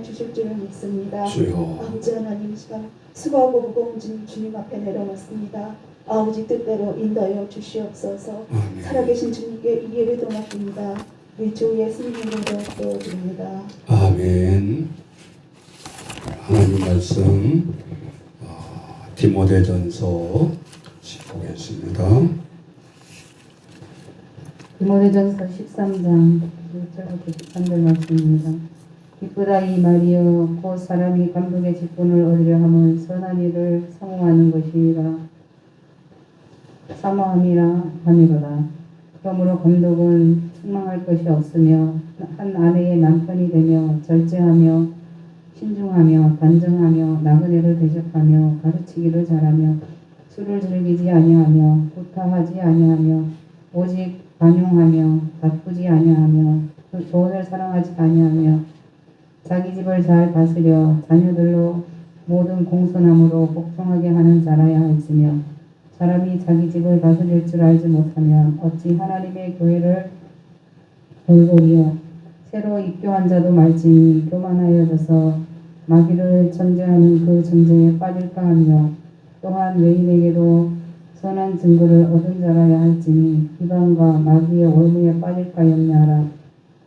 인도하여 주실 줄을 믿습니다. 주여. 아버지 하나님, 이 시간 수고하고 무거운 짐 주님 앞에 내려놓습니다. 아버지 뜻대로 인도하여 주시옵소서. 아멘. 살아계신 주님께 이 예배도 맡깁니다. 우리 주 예수님으로 기도드립니다. 아멘. 하나님 말씀 디모데전서 보겠습니다. 디모데전서 13장 1절부터 13절 말씀입니다. 기쁘다 이 말이여 곧 사람이 감독의 직분을 얻으려 함은 선한 일을 사모하는 것이라 사모함이라 함이로라. 그러므로 감독은 책망할 것이 없으며 한 아내의 남편이 되며 절제하며 신중하며 단정하며 나그네를 대접하며 가르치기를 잘하며 술을 즐기지 아니하며 구타하지 아니하며 오직 관용하며 바꾸지 아니하며 조언을 사랑하지 아니하며 자기 집을 잘 다스려 자녀들로 모든 공손함으로 복종하게 하는 자라야 할지며 사람이 자기 집을 다스릴 줄 알지 못하면 어찌 하나님의 교회를 돌보리요. 새로 입교한 자도 말지니 교만하여져서 마귀를 전제하는 그 전제에 빠질까 하며 또한 외인에게도 선한 증거를 얻은 자라야 할지니 비방과 마귀의 올무에 빠질까 염려하라.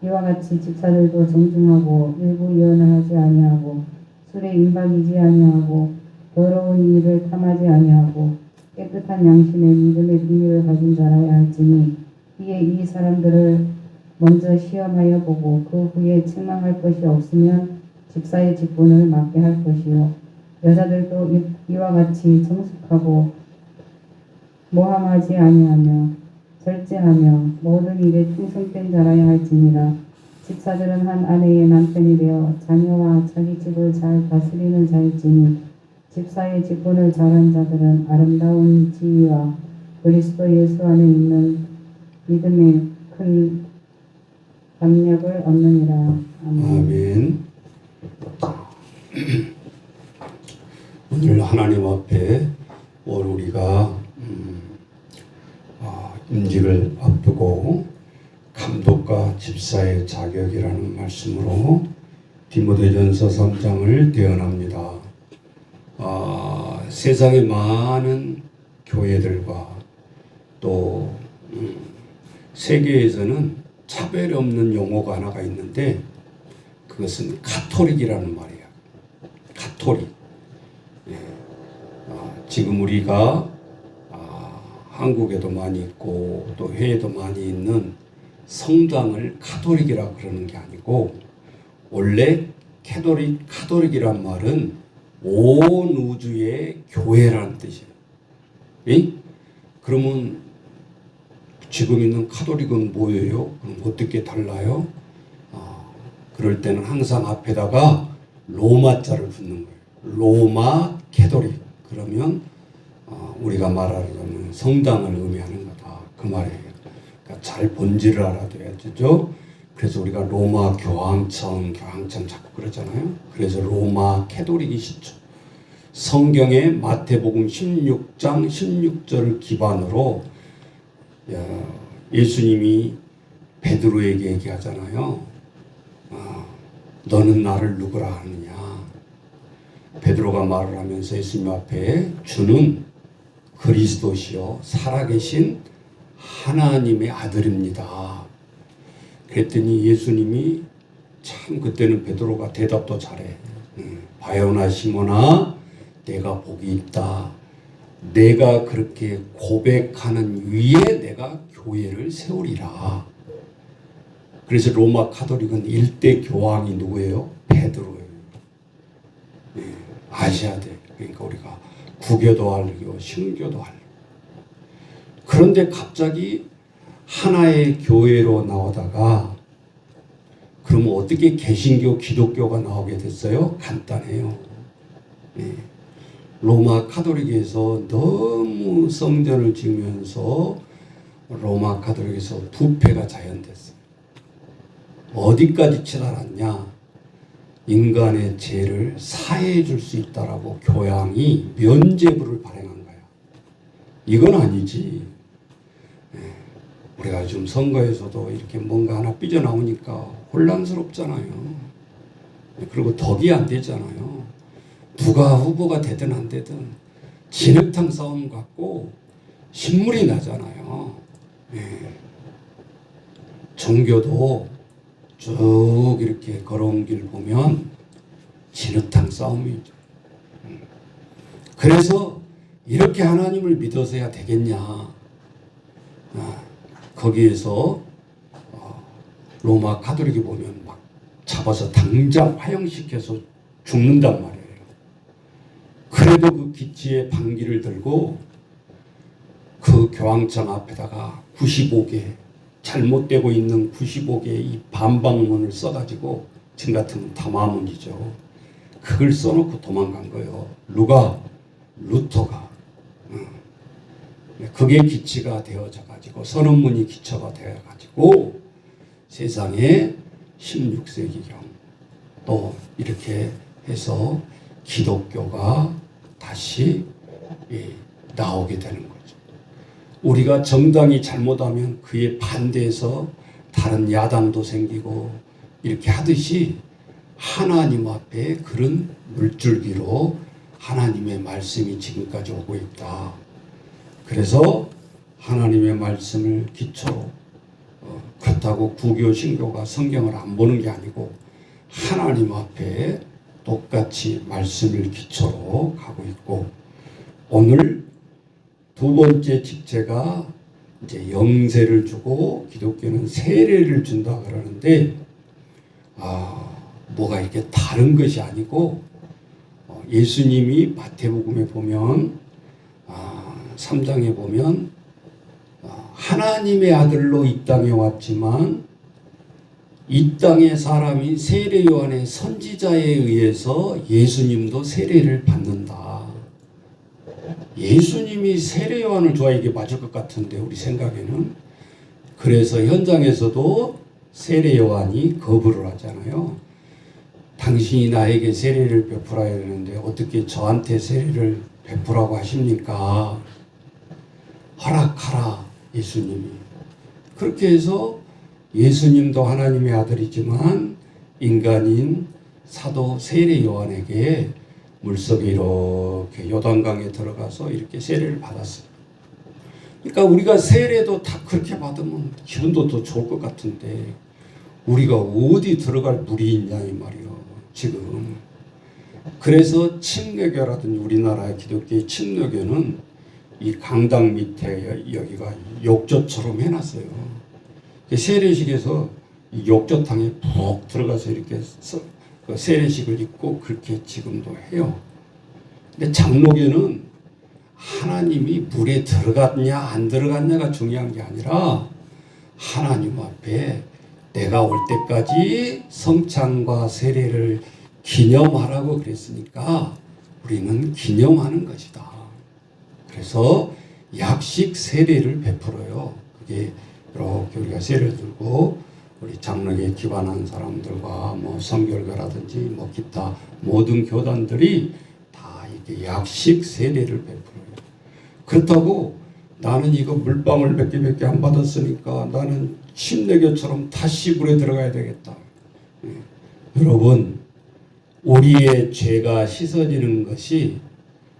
이와 같이 집사들도 정중하고 일부 예언을 하지 아니하고 술에 임박이지 아니하고 더러운 일을 탐하지 아니하고 깨끗한 양심의 믿음의 비밀을 가진 자라야 할지니 이에 이 사람들을 먼저 시험하여 보고 그 후에 책망할 것이 없으면 집사의 직분을 맡게 할 것이요. 여자들도 이와 같이 정숙하고 모함하지 아니하며 절제하며 모든 일에 충성된 자라야 할지니라. 집사들은 한 아내의 남편이 되어 자녀와 자기 집을 잘 다스리는 자일지니 집사의 직분을 잘한 자들은 아름다운 지위와 그리스도 예수 안에 있는 믿음의 큰 담력을 얻느니라. 아멘. 아멘. 오늘 하나님 앞에 우리가 임직을 앞두고 감독과 집사의 자격이라는 말씀으로 디모데전서 3장을 대언합니다. 세상의 많은 교회들과 또 세계에서는 차별 없는 용어가 하나가 있는데 그것은 가톨릭이라는 말이에요. 가톨릭. 예. 지금 우리가 한국에도 많이 있고 또 해외에도 많이 있는 성당을 가톨릭이라고 그러는 게 아니고 원래 가톨릭이란 말은 온 우주의 교회라는 뜻이에요. 예? 그러면 지금 있는 가톨릭은 뭐예요? 그럼 어떻게 달라요? 그럴 때는 항상 앞에다가 로마자를 붙는 거예요. 로마 캐톨릭. 그러면 우리가 말하자면 성당을 의미하는 거다. 그 말이에요. 그러니까 잘 본질을 알아둬야죠. 그래서 우리가 로마 교황청 자꾸 그러잖아요. 그래서 로마 캐톨릭이시죠. 성경의 마태복음 16장 16절을 기반으로 예수님이 베드로에게 얘기하잖아요. 너는 나를 누구라 하느냐. 베드로가 말을 하면서 예수님 앞에 주는 그리스도시요 살아계신 하나님의 아들입니다. 그랬더니 예수님이 참 그때는 베드로가 대답도 잘해. 바요나 시몬아 내가 복이 있다. 내가 그렇게 고백하는 위에 내가 교회를 세우리라. 그래서 로마 가톨릭은 일대 교황이 누구예요? 베드로예요. 아셔야 돼. 그러니까 우리가 구교도 하려고 신교도 하려고. 그런데 갑자기 하나의 교회로 나오다가 그러면 어떻게 개신교, 기독교가 나오게 됐어요? 간단해요. 로마 가톨릭에서 너무 성전을 지으면서 로마 가톨릭에서 부패가 자연됐어요. 어디까지 치달았냐? 인간의 죄를 사해해 줄 수 있다라고 교황이 면죄부를 발행한 거야. 이건 아니지. 우리가 요즘 선거에서도 이렇게 뭔가 하나 삐져나오니까 혼란스럽잖아요. 그리고 덕이 안 되잖아요. 누가 후보가 되든 안 되든 진흙탕 싸움 갖고 신물이 나잖아요. 예. 종교도 쭉 이렇게 걸어온 길 보면 진흙탕 싸움이죠. 그래서 이렇게 하나님을 믿어서야 되겠냐. 거기에서 로마 가톨릭이 보면 막 잡아서 당장 화형시켜서 죽는단 말이에요. 그래도 그 기치의 반기를 들고 그 교황청 앞에다가 95개 잘못되고 있는 95개의 이 반박문을 써가지고 지금 같으면 담화문이죠. 그걸 써놓고 도망간 거예요. 루터가 그게 기치가 되어져 가지고 선언문이 기초가 되어 가지고 세상에 16세기경 또 이렇게 해서 기독교가 다시 나오게 되는 거죠. 우리가 정당이 잘못하면 그에 반대해서 다른 야당도 생기고 이렇게 하듯이 하나님 앞에 그런 물줄기로 하나님의 말씀이 지금까지 오고 있다. 그래서 하나님의 말씀을 기초로 그렇다고 구교 신교가 성경을 안 보는 게 아니고 하나님 앞에 똑같이 말씀을 기초로 가고 있고, 오늘 두 번째 직제가 이제 영세를 주고 기독교는 세례를 준다 그러는데 뭐가 이렇게 다른 것이 아니고 예수님이 마태복음에 보면 3장에 보면 하나님의 아들로 이 땅에 왔지만 이 땅의 사람이 세례 요한의 선지자에 의해서 예수님도 세례를 받는다. 예수님이 세례 요한을 좋아해 이게 맞을 것 같은데 우리 생각에는. 그래서 현장에서도 세례 요한이 거부를 하잖아요. 당신이 나에게 세례를 베풀어야 되는데 어떻게 저한테 세례를 베푸라고 하십니까? 허락하라 예수님이. 그렇게 해서 예수님도 하나님의 아들이지만 인간인 사도 세례 요한에게 물속에 이렇게 요단강에 들어가서 이렇게 세례를 받았어요. 그러니까 우리가 세례도 다 그렇게 받으면 기분도 더 좋을 것 같은데 우리가 어디 들어갈 물이 있냐 이 말이요 지금. 그래서 침례교라든지 우리나라의 기독교의 침례교는 이 강당 밑에 여기가 욕조처럼 해놨어요. 세례식에서 이 욕조탕에 푹 들어가서 이렇게 세례식을 입고 그렇게 지금도 해요. 근데 장로교는 하나님이 물에 들어갔냐 안 들어갔냐가 중요한 게 아니라 하나님 앞에 내가 올 때까지 성찬과 세례를 기념하라고 그랬으니까 우리는 기념하는 것이다. 그래서 약식 세례를 베풀어요. 그게 이렇게 우리가 세례를 들고 우리 장로교에 기반한 사람들과 뭐 성결교라든지 뭐 기타 모든 교단들이 다 이렇게 약식 세례를 베풀어요. 그렇다고 나는 이거 물방울 몇 개밖에 안 받았으니까 나는 침례교처럼 다시 물에 들어가야 되겠다. 여러분, 우리의 죄가 씻어지는 것이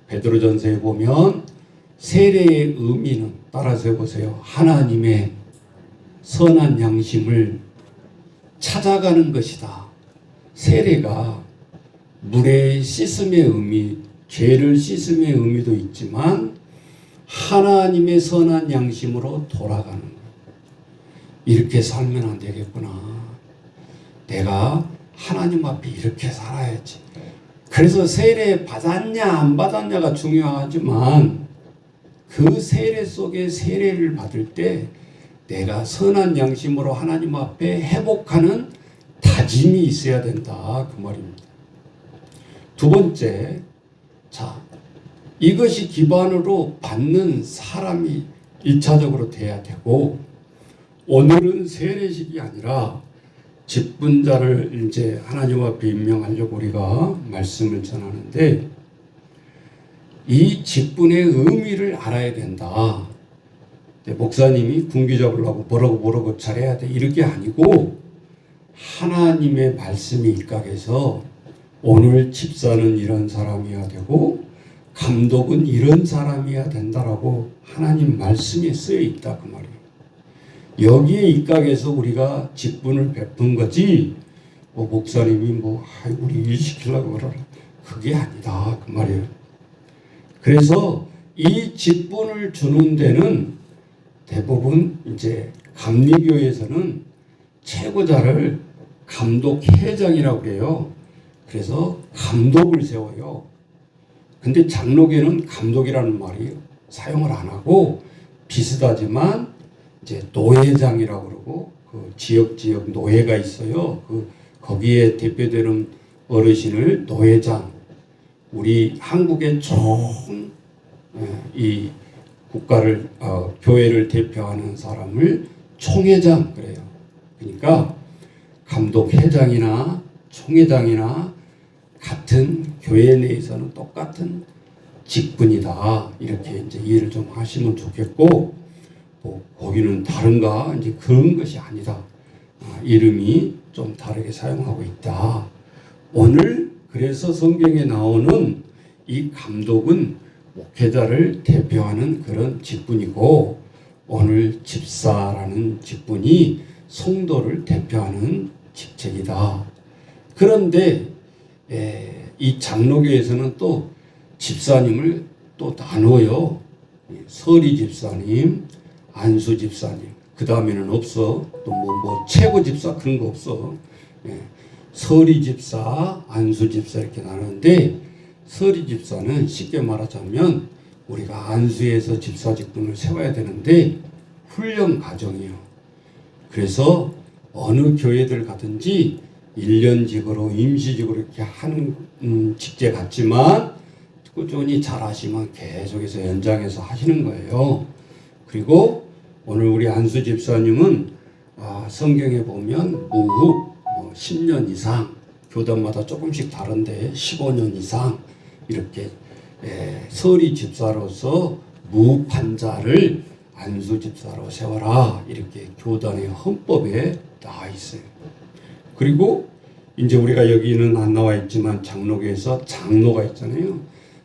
베드로전서에 보면 세례의 의미는 따라서 해보세요. 하나님의 선한 양심을 찾아가는 것이다. 세례가 물의 씻음의 의미, 죄를 씻음의 의미도 있지만 하나님의 선한 양심으로 돌아가는 거예요. 이렇게 살면 안 되겠구나. 내가 하나님 앞에 이렇게 살아야지. 그래서 세례 받았냐 안 받았냐가 중요하지만 그 세례 속에 세례를 받을 때 내가 선한 양심으로 하나님 앞에 회복하는 다짐이 있어야 된다. 그 말입니다. 두 번째, 자, 이것이 기반으로 받는 사람이 1차적으로 돼야 되고, 오늘은 세례식이 아니라 직분자를 이제 하나님 앞에 임명하려고 우리가 말씀을 전하는데, 이 직분의 의미를 알아야 된다. 목사님이 군기 잡으려고 뭐라고 잘해야 돼 이렇게 아니고 하나님의 말씀이 입각해서 오늘 집사는 이런 사람이어야 되고 감독은 이런 사람이어야 된다라고 하나님 말씀에 쓰여 있다 그 말이에요. 여기에 입각해서 우리가 직분을 베푼 거지 목사님이 우리 일 시키려고 그러라 그게 아니다 그 말이에요. 그래서 이 직분을 주는 데는 대부분 이제 감리교에서는 최고자를 감독회장이라고 그래요. 그래서 감독을 세워요. 근데 장로교는 감독이라는 말이 사용을 안 하고 비슷하지만 이제 노회장이라고 그러고 그 지역 노회가 있어요. 거기에 대표되는 어르신을 노회장, 우리 한국의 총 이 국가를 교회를 대표하는 사람을 총회장 그래요. 그러니까 감독회장이나 총회장이나 같은 교회 내에서는 똑같은 직분이다. 이렇게 이제 이해를 좀 하시면 좋겠고, 거기는 다른가 이제 그런 것이 아니다. 이름이 좀 다르게 사용하고 있다. 오늘 그래서 성경에 나오는 이 감독은 목회자를 대표하는 그런 직분이고, 오늘 집사라는 직분이 성도를 대표하는 직책이다. 그런데 이 장로교에서는 또 집사님을 또 나눠요. 서리 집사님, 안수 집사님. 그 다음에는 없어. 또 최고 집사 그런 거 없어. 서리 집사, 안수 집사 이렇게 나누는데, 서리 집사는 쉽게 말하자면 우리가 안수에서 집사 직분을 세워야 되는데 훈련 과정이에요. 그래서 어느 교회들 가든지 1년직으로 임시직으로 이렇게 하는 직제 같지만 꾸준히 잘 하시면 계속해서 연장해서 하시는 거예요. 그리고 오늘 우리 안수 집사님은 성경에 보면 무후 10년 이상, 교단마다 조금씩 다른데 15년 이상 이렇게 서리 집사로서 무판자를 안수 집사로 세워라 이렇게 교단의 헌법에 나와 있어요. 그리고 이제 우리가 여기는 안 나와 있지만 장로교에서 장로가 있잖아요.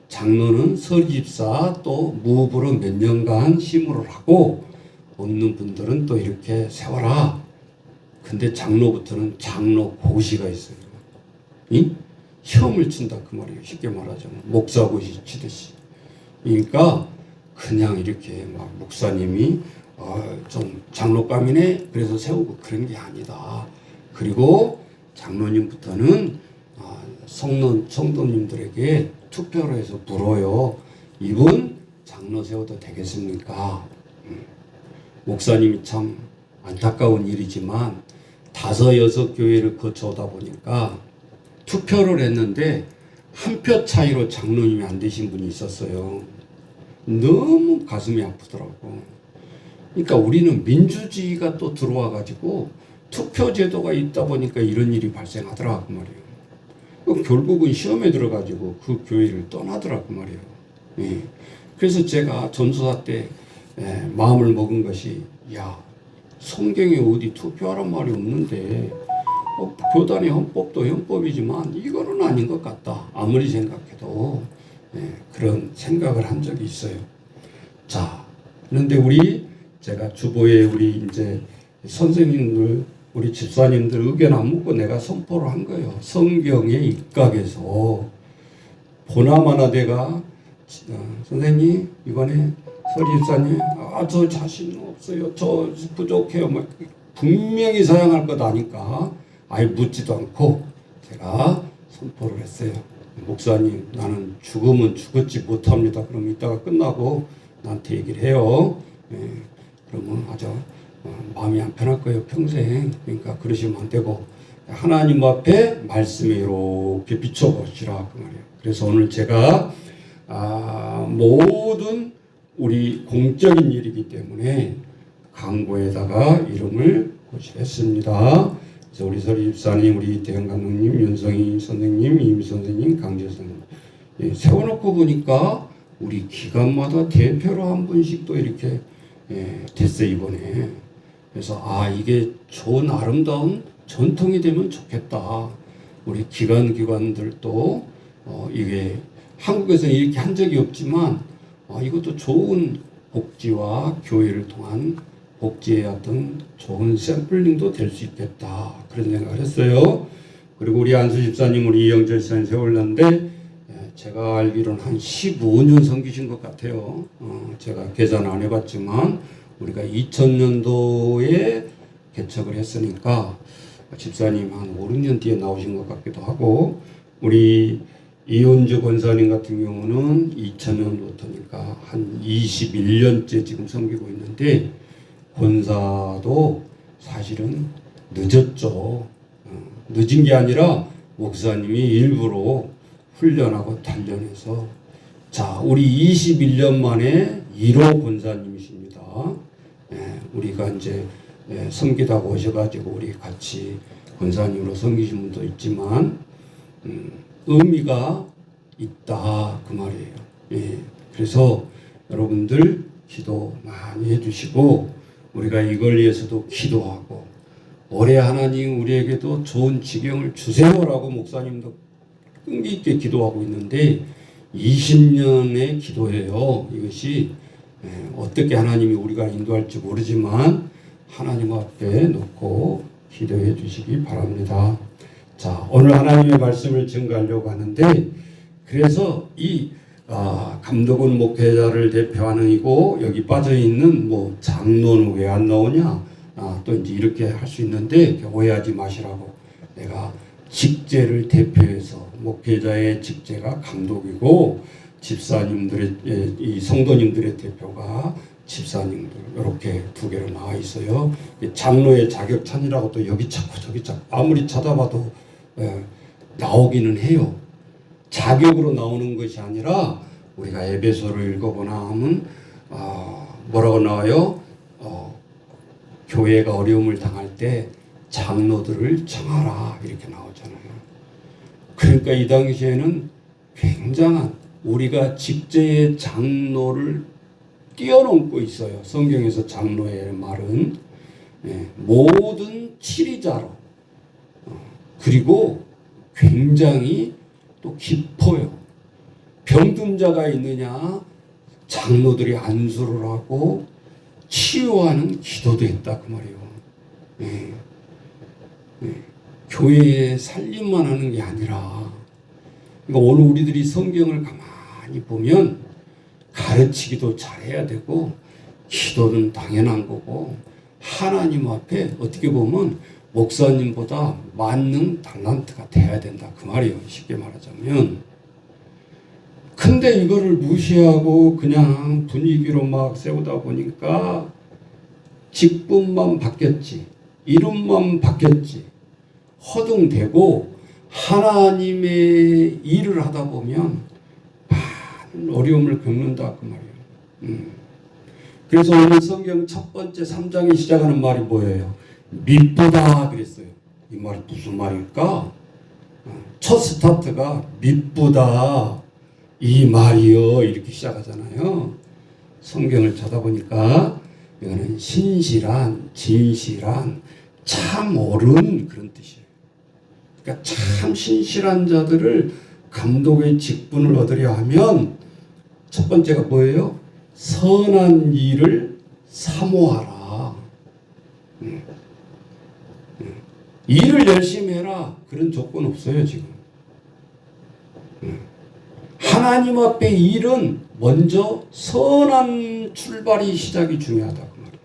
장로는 서리 집사 또 무업으로 몇 년간 심호를 하고 없는 분들은 또 이렇게 세워라. 근데 장로부터는 장로 고시가 있어요. 시험을 친다 그 말이에요. 쉽게 말하자면 목사고시 치듯이. 그러니까 그냥 이렇게 막 목사님이 좀 장로감이네 그래서 세우고 그런 게 아니다. 그리고 장로님부터는 성도님들에게 투표로 해서 물어요. 이분 장로 세워도 되겠습니까? 목사님이 참 안타까운 일이지만 5, 6 교회를 거쳐오다 보니까 투표를 했는데 한 표 차이로 장로님이 안 되신 분이 있었어요. 너무 가슴이 아프더라고. 그러니까 우리는 민주주의가 또 들어와 가지고 투표 제도가 있다 보니까 이런 일이 발생하더라 그 말이에요. 결국은 시험에 들어가지고 그 교회를 떠나더라 그 말이에요. 예. 그래서 제가 전도사 때 마음을 먹은 것이 성경에 어디 투표하란 말이 없는데 교단의 헌법도 헌법이지만 이거는 아닌 것 같다. 아무리 생각해도 그런 생각을 한 적이 있어요. 자, 그런데 제가 주보에 우리 이제 선생님들, 우리 집사님들 의견 안 묻고 내가 선포를 한 거예요. 성경에 입각해서 보나마나 내가 선생님 이번에 서리 집사님 저 자신 없어요. 저 부족해요. 분명히 사양할 것 아니까 아예 묻지도 않고 제가 선포를 했어요. 목사님 나는 죽으면 죽었지 못합니다. 그럼 이따가 끝나고 나한테 얘기를 해요. 그러면 아주 마음이 안 편할 거예요. 평생. 그러니까 그러시면 안 되고 하나님 앞에 말씀에 이렇게 비춰보시라 그 말이에요. 그래서 오늘 제가 모든 우리 공적인 일이기 때문에 광고에다가 이름을 고시했습니다. 그래서 우리 서리 집사님, 우리 대형 감독님, 윤성희 선생님, 이미 선생님, 강재 선생님 세워놓고 보니까 우리 기관마다 대표로 한 분씩 또 이렇게 됐어요 이번에. 그래서 이게 좋은 아름다운 전통이 되면 좋겠다. 우리 기관들도 이게 한국에서는 이렇게 한 적이 없지만 이것도 좋은 복지와 교회를 통한 복지의 어떤 좋은 샘플링도 될 수 있겠다. 그런 생각을 했어요. 그리고 우리 안수 집사님, 우리 이영철 집사님 세월났는데 제가 알기로는 한 15년 섬기신 것 같아요. 제가 계산 안 해봤지만 우리가 2000년도에 개척을 했으니까 집사님 한 5, 6년 뒤에 나오신 것 같기도 하고, 우리 이혼주 권사님 같은 경우는 2000년부터니까 한 21년째 지금 섬기고 있는데, 권사도 사실은 늦었죠. 늦은 게 아니라 목사님이 일부러 훈련하고 단련해서, 자, 우리 21년 만에 1호 권사님이십니다. 우리가 이제 섬기다가 오셔가지고 우리 같이 권사님으로 섬기신 분도 있지만 의미가 있다 그 말이에요. 그래서 여러분들 기도 많이 해주시고 우리가 이걸 위해서도 기도하고 올해 하나님 우리에게도 좋은 지경을 주세요라고 목사님도 끈기 있게 기도하고 있는데 20년의 기도예요. 이것이 어떻게 하나님이 우리가 인도할지 모르지만 하나님 앞에 놓고 기도해 주시기 바랍니다. 자, 오늘 하나님의 말씀을 증거하려고 하는데, 그래서 이 감독은 목회자를 대표하는 이고 여기 빠져 있는 뭐 장로는 왜 안 나오냐? 또 이제 이렇게 할 수 있는데 오해하지 마시라고, 내가 직제를 대표해서 목회자의 직제가 감독이고 집사님들의 이 성도님들의 대표가 집사님들 이렇게 두 개로 나와 있어요. 장로의 자격찬이라고 또 여기 찾고 저기 찾고 아무리 찾아봐도 나오기는 해요. 자격으로 나오는 것이 아니라 우리가 에베소를 읽어보나 하면 뭐라고 나와요? 교회가 어려움을 당할 때 장로들을 청하라 이렇게 나오잖아요. 그러니까 이 당시에는 굉장한 우리가 직제의 장로를 뛰어넘고 있어요. 성경에서 장로의 말은 모든 치리자로 그리고 굉장히 또 깊어요. 병든 자가 있느냐 장로들이 안수를 하고 치유하는 기도도 했다 그 말이에요. 교회에 살림만 하는 게 아니라, 그러니까 오늘 우리들이 성경을 가만히 보면 가르치기도 잘해야 되고 기도는 당연한 거고 하나님 앞에 어떻게 보면 목사님보다 만능 달란트가 돼야 된다 그 말이에요. 쉽게 말하자면. 근데 이거를 무시하고 그냥 분위기로 막 세우다 보니까 직분만 바뀌었지 이름만 바뀌었지 허둥대고 하나님의 일을 하다 보면 어려움을 겪는다 그 말이에요. 그래서 오늘 성경 첫 번째 3장에 시작하는 말이 뭐예요? 미쁘다 그랬어요. 이 말이 무슨 말일까? 첫 스타트가 미쁘다 이 말이요 이렇게 시작하잖아요. 성경을 찾아보니까 이거는 신실한, 진실한, 참 옳은 그런 뜻이에요. 그러니까 참 신실한 자들을 감독의 직분을 얻으려 하면 첫 번째가 뭐예요? 선한 일을 사모하라. 일을 열심히 해라. 그런 조건 없어요 지금. 하나님 앞에 일은 먼저 선한 출발이 시작이 중요하다 그 말이에요.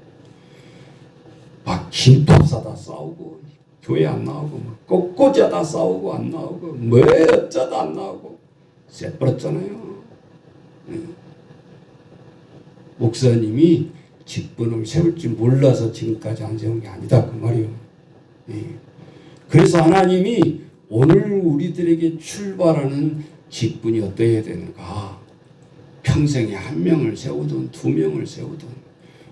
막 김밥 사다 싸우고 교회 안 나오고 꽃꽂이하다 싸우고 안 나오고 뭐 어쩌다 안 나오고 쎄버렸잖아요. 목사님이 직분을 세울 줄 몰라서 지금까지 안 세운 게 아니다 그 말이에요. 그래서 하나님이 오늘 우리들에게 출발하는 직분이 어떠해야 되는가? 평생에 한 명을 세우든 두 명을 세우든.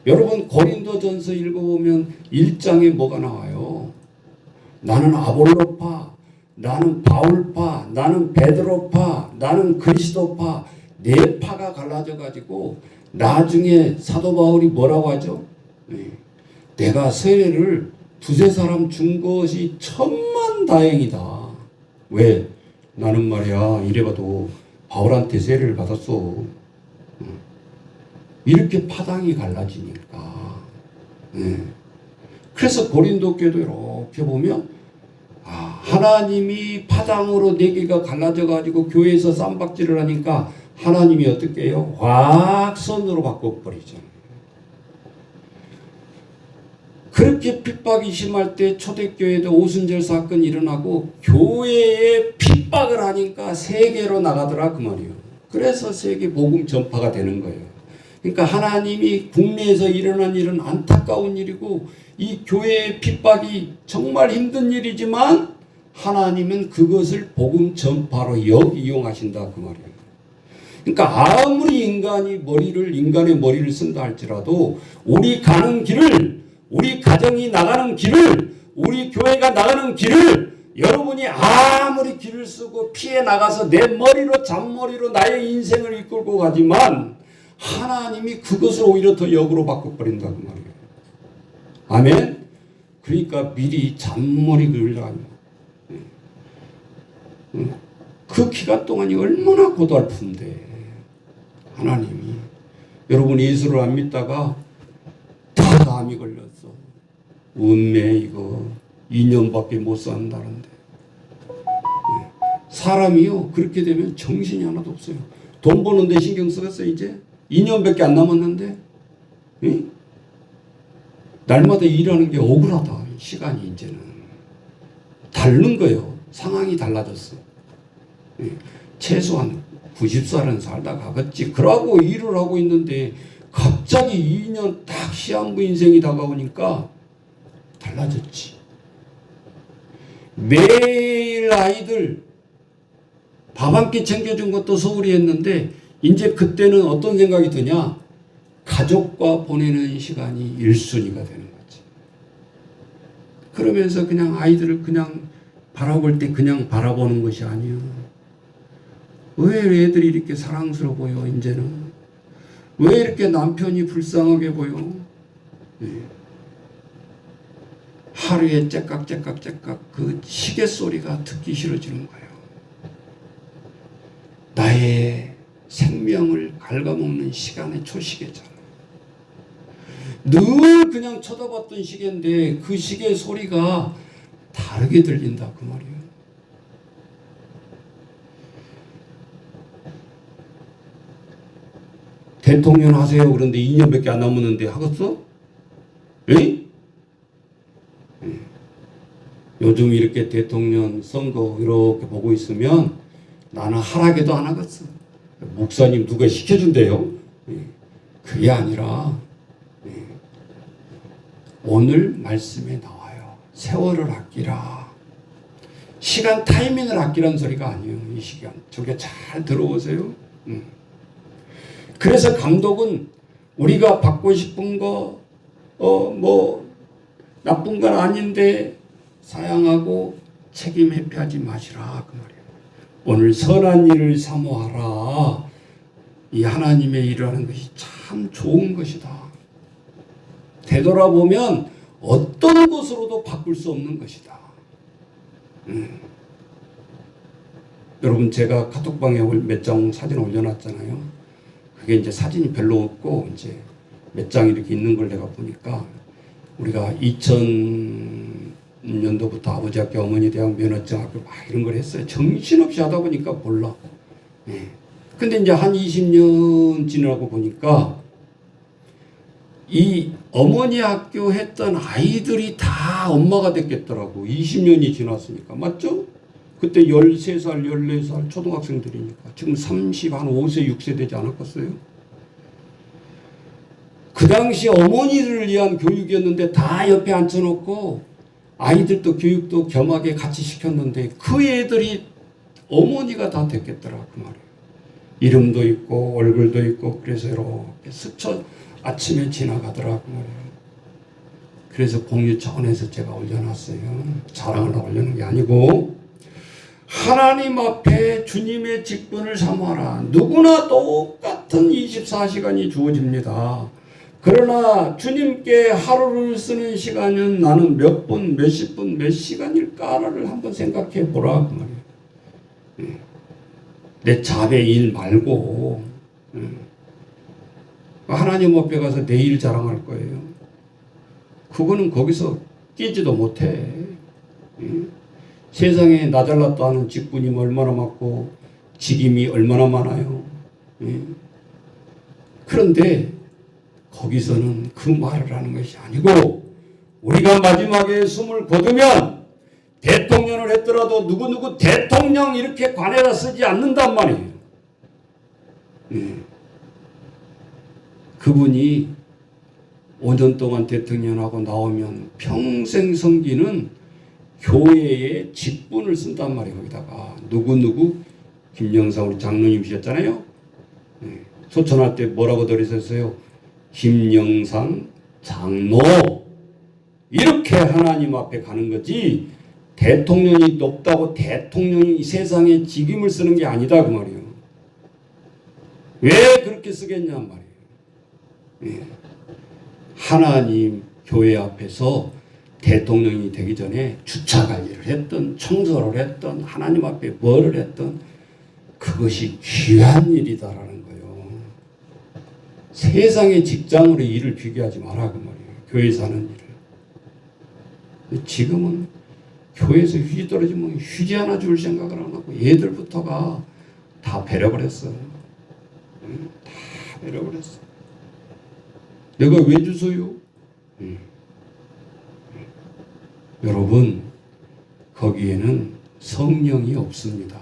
여러분 고린도전서 읽어보면 1장에 뭐가 나와요? 나는 아볼로파, 나는 바울파, 나는 베드로파, 나는 그리스도파, 네 파가 갈라져 가지고 나중에 사도 바울이 뭐라고 하죠? 내가 세례를 두세 사람 준 것이 천만다행이다. 왜? 나는 말이야 이래봐도 바울한테 세례를 받았어. 이렇게 파당이 갈라지니까. 그래서 고린도 교회도 이렇게 보면 하나님이 파당으로 네 개가 갈라져 가지고 교회에서 쌈박질을 하니까 하나님이 어떻게 해요? 확선으로 바꿔버리잖아요. 그렇게 핍박이 심할 때 초대교회도 오순절 사건이 일어나고 교회에 핍박을 하니까 세계로 나가더라 그 말이에요. 그래서 세계 복음 전파가 되는 거예요. 그러니까 하나님이 국내에서 일어난 일은 안타까운 일이고 이 교회의 핍박이 정말 힘든 일이지만 하나님은 그것을 복음 전파로 이용하신다 그 말이에요. 그러니까 아무리 인간의 머리를 쓴다 할지라도 우리 가는 길을, 우리 가정이 나가는 길을, 우리 교회가 나가는 길을 여러분이 아무리 길을 쓰고 피해 나가서 내 머리로 잔머리로 나의 인생을 이끌고 가지만 하나님이 그것을 오히려 더 역으로 바꿔버린다 그 말이에요. 아멘. 그러니까 미리 잔머리 그으려고 그 기간 동안이 얼마나 고달픈데 하나님이 여러분 예수를 안 믿다가 다 암이 걸렸어. 운매 이거 2년밖에 못 산다는데 사람이요 그렇게 되면 정신이 하나도 없어요. 돈 버는데 신경 쓰겠어 이제 2년밖에 안 남았는데 날마다 일하는 게 억울하다. 시간이 이제는 다른 거예요. 상황이 달라졌어. 최소한 90살은 살다 가겠지. 그러고 일을 하고 있는데 갑자기 2년 딱 시한부 인생이 다가오니까 달라졌지. 매일 아이들 밥 한 끼 챙겨준 것도 소홀히 했는데 이제 그때는 어떤 생각이 드냐? 가족과 보내는 시간이 1순위가 되는 거지. 그러면서 그냥 아이들을 그냥 바라볼 때 그냥 바라보는 것이 아니야. 왜 애들이 이렇게 사랑스러워요 이제는? 왜 이렇게 남편이 불쌍하게 보여? 하루에 째깍째깍 그 시계 소리가 듣기 싫어지는 거예요. 나의 생명을 갉아먹는 시간의 초시계잖아. 늘 그냥 쳐다봤던 시계인데 그 시계 소리가 다르게 들린다 그 말이에요. 대통령 하세요. 그런데 2년밖에 안 남았는데 하겠어? 에이? 요즘 이렇게 대통령 선거 이렇게 보고 있으면 나는 하라게도 안 하겠어. 목사님 누가 시켜준대요. 그게 아니라 오늘 말씀에 나와요. 세월을 아끼라. 시간 타이밍을 아끼라는 소리가 아니에요. 이 시간. 저게 잘 들어보세요. 그래서 감독은 우리가 받고 싶은 거 나쁜 건 아닌데 사양하고 책임 회피하지 마시라 그 말이에요. 오늘 선한 일을 사모하라. 이 하나님의 일을 하는 것이 참 좋은 것이다. 되돌아보면 어떤 것으로도 바꿀 수 없는 것이다. 여러분 제가 카톡방에 몇 장 사진 올려놨잖아요. 그게 이제 사진이 별로 없고 이제 몇 장 이렇게 있는 걸 내가 보니까 우리가 2000년도부터 아버지 학교 어머니 대학 면허증 학교 막 이런 걸 했어요. 정신없이 하다 보니까 몰라. 근데 이제 한 20년 지나고 보니까 이 어머니 학교 했던 아이들이 다 엄마가 됐겠더라고. 20년이 지났으니까. 맞죠? 그때 13살, 14살 초등학생들이니까. 지금 30, 한 5세, 6세 되지 않았겠어요? 그 당시 어머니를 위한 교육이었는데 다 옆에 앉혀놓고 아이들도 교육도 겸하게 같이 시켰는데 그 애들이 어머니가 다 됐겠더라. 그 말이에요. 이름도 있고 얼굴도 있고 그래서 이렇게 스쳐 아침에 지나가더라. 그 말이에요. 그래서 공유 차원에서 제가 올려놨어요. 자랑을 올려놓은 게 아니고 하나님 앞에 주님의 직분을 사모하라. 누구나 똑같은 24시간이 주어집니다. 그러나 주님께 하루를 쓰는 시간은 나는 몇 분, 몇십 분, 몇 시간일까를 한번 생각해 보라 그 말이에요. 내 자배 일 말고 하나님 앞에 가서 내 일 자랑할 거예요. 그거는 거기서 끼지도 못해. 세상에 나 잘났다 하는 직분이 얼마나 많고 직임이 얼마나 많아요. 그런데 거기서는 그 말을 하는 것이 아니고 우리가 마지막에 숨을 거두면 대통령을 했더라도 누구누구 대통령 이렇게 관에다 쓰지 않는단 말이에요. 그분이 5년 동안 대통령하고 나오면 평생 섬기는 교회의 직분을 쓴단 말이에요. 거기다가 누구누구 김영삼 우리 장로님이셨잖아요. 소천할 때 뭐라고 들으셨어요? 김영삼 장로 이렇게 하나님 앞에 가는 거지 대통령이 높다고 대통령이 이 세상에 직임을 쓰는 게 아니다 그 말이에요. 왜 그렇게 쓰겠냔 말이에요. 하나님 교회 앞에서 대통령이 되기 전에 주차 관리를 했던 청소를 했던 하나님 앞에 뭐를 했던 그것이 귀한 일이다라는 거예요. 세상의 직장으로 일을 비교하지 마라 그 말이에요. 교회에서 하는 일을. 지금은 교회에서 휴지 떨어지면 휴지 하나 줄 생각을 안 하고 얘들부터가 다 배려버렸어. 다 배려버렸어. 내가 왜 주소요? 여러분 거기에는 성령이 없습니다.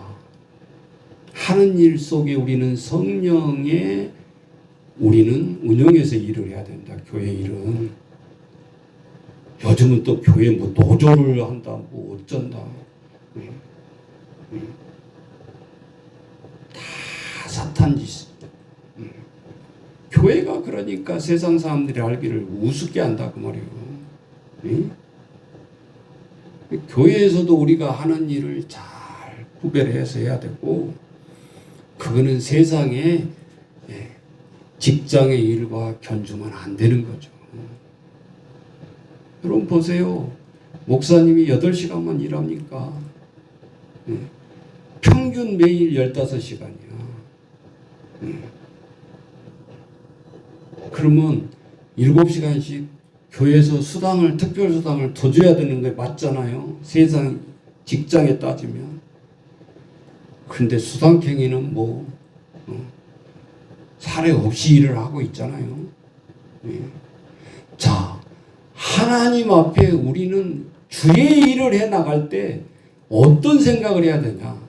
하는 일 속에 우리는 성령의 우리는 운영해서 일을 해야 된다. 교회 일은 요즘은 또 교회 뭐 노조를 한다 뭐 어쩐다 다 사탄 짓. 교회가 그러니까 세상 사람들이 알기를 우습게 한다 그 말이에요. 교회에서도 우리가 하는 일을 잘 구별해서 해야 되고 그거는 세상의 직장의 일과 견주면 안 되는 거죠. 여러분 보세요. 목사님이 8시간만 일합니까? 평균 매일 15시간이야. 그러면 7시간씩 교회에서 수당을 특별수당을 더 줘야 되는 게 맞잖아요. 세상 직장에 따지면. 근데 수당행위는 뭐 사례 없이 일을 하고 있잖아요. 자, 하나님 앞에 우리는 주의 일을 해 나갈 때 어떤 생각을 해야 되냐?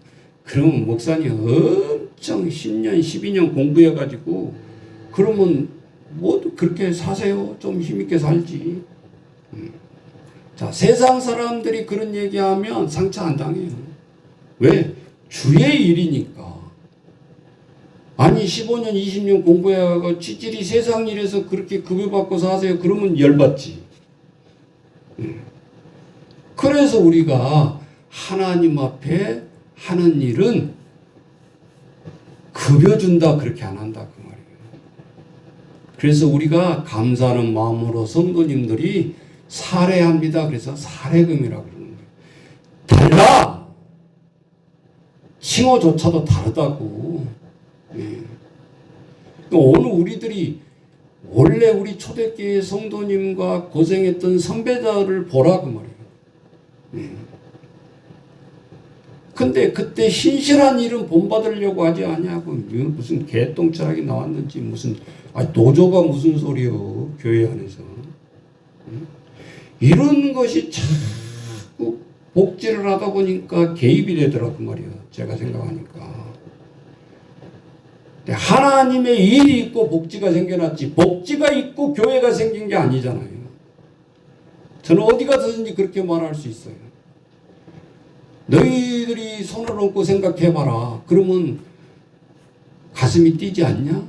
그러면 목사님 엄청 10년, 12년 공부해가지고 그러면 뭐 그렇게 사세요. 좀 힘있게 살지. 자, 세상 사람들이 그런 얘기하면 상처 안 당해요. 왜? 주의 일이니까. 아니 15년, 20년 공부해가 찌질이 세상 일에서 그렇게 급여받고 사세요. 그러면 열받지. 그래서 우리가 하나님 앞에 하는 일은 급여 준다 그렇게 안 한다 그 말이에요. 그래서 우리가 감사하는 마음으로 성도님들이 사례합니다. 그래서 사례금이라고 그러는 거예요. 달라. 칭호조차도 다르다고. 오늘 우리들이 원래 우리 초대교회 성도님과 고생했던 선배자를 보라 그 말이에요. 근데 그때 신실한 일은 본받으려고 하지 않냐고. 무슨 개똥철학이 나왔는지 무슨 노조가 무슨 소리요 교회 안에서. 이런 것이 자꾸 복지를 하다 보니까 개입이 되더라고 말이에요. 제가 생각하니까. 하나님의 일이 있고 복지가 생겨났지 복지가 있고 교회가 생긴 게 아니잖아요. 저는 어디 가서든지 그렇게 말할 수 있어요. 너희들이 손을 얹고 생각해봐라. 그러면 가슴이 뛰지 않냐?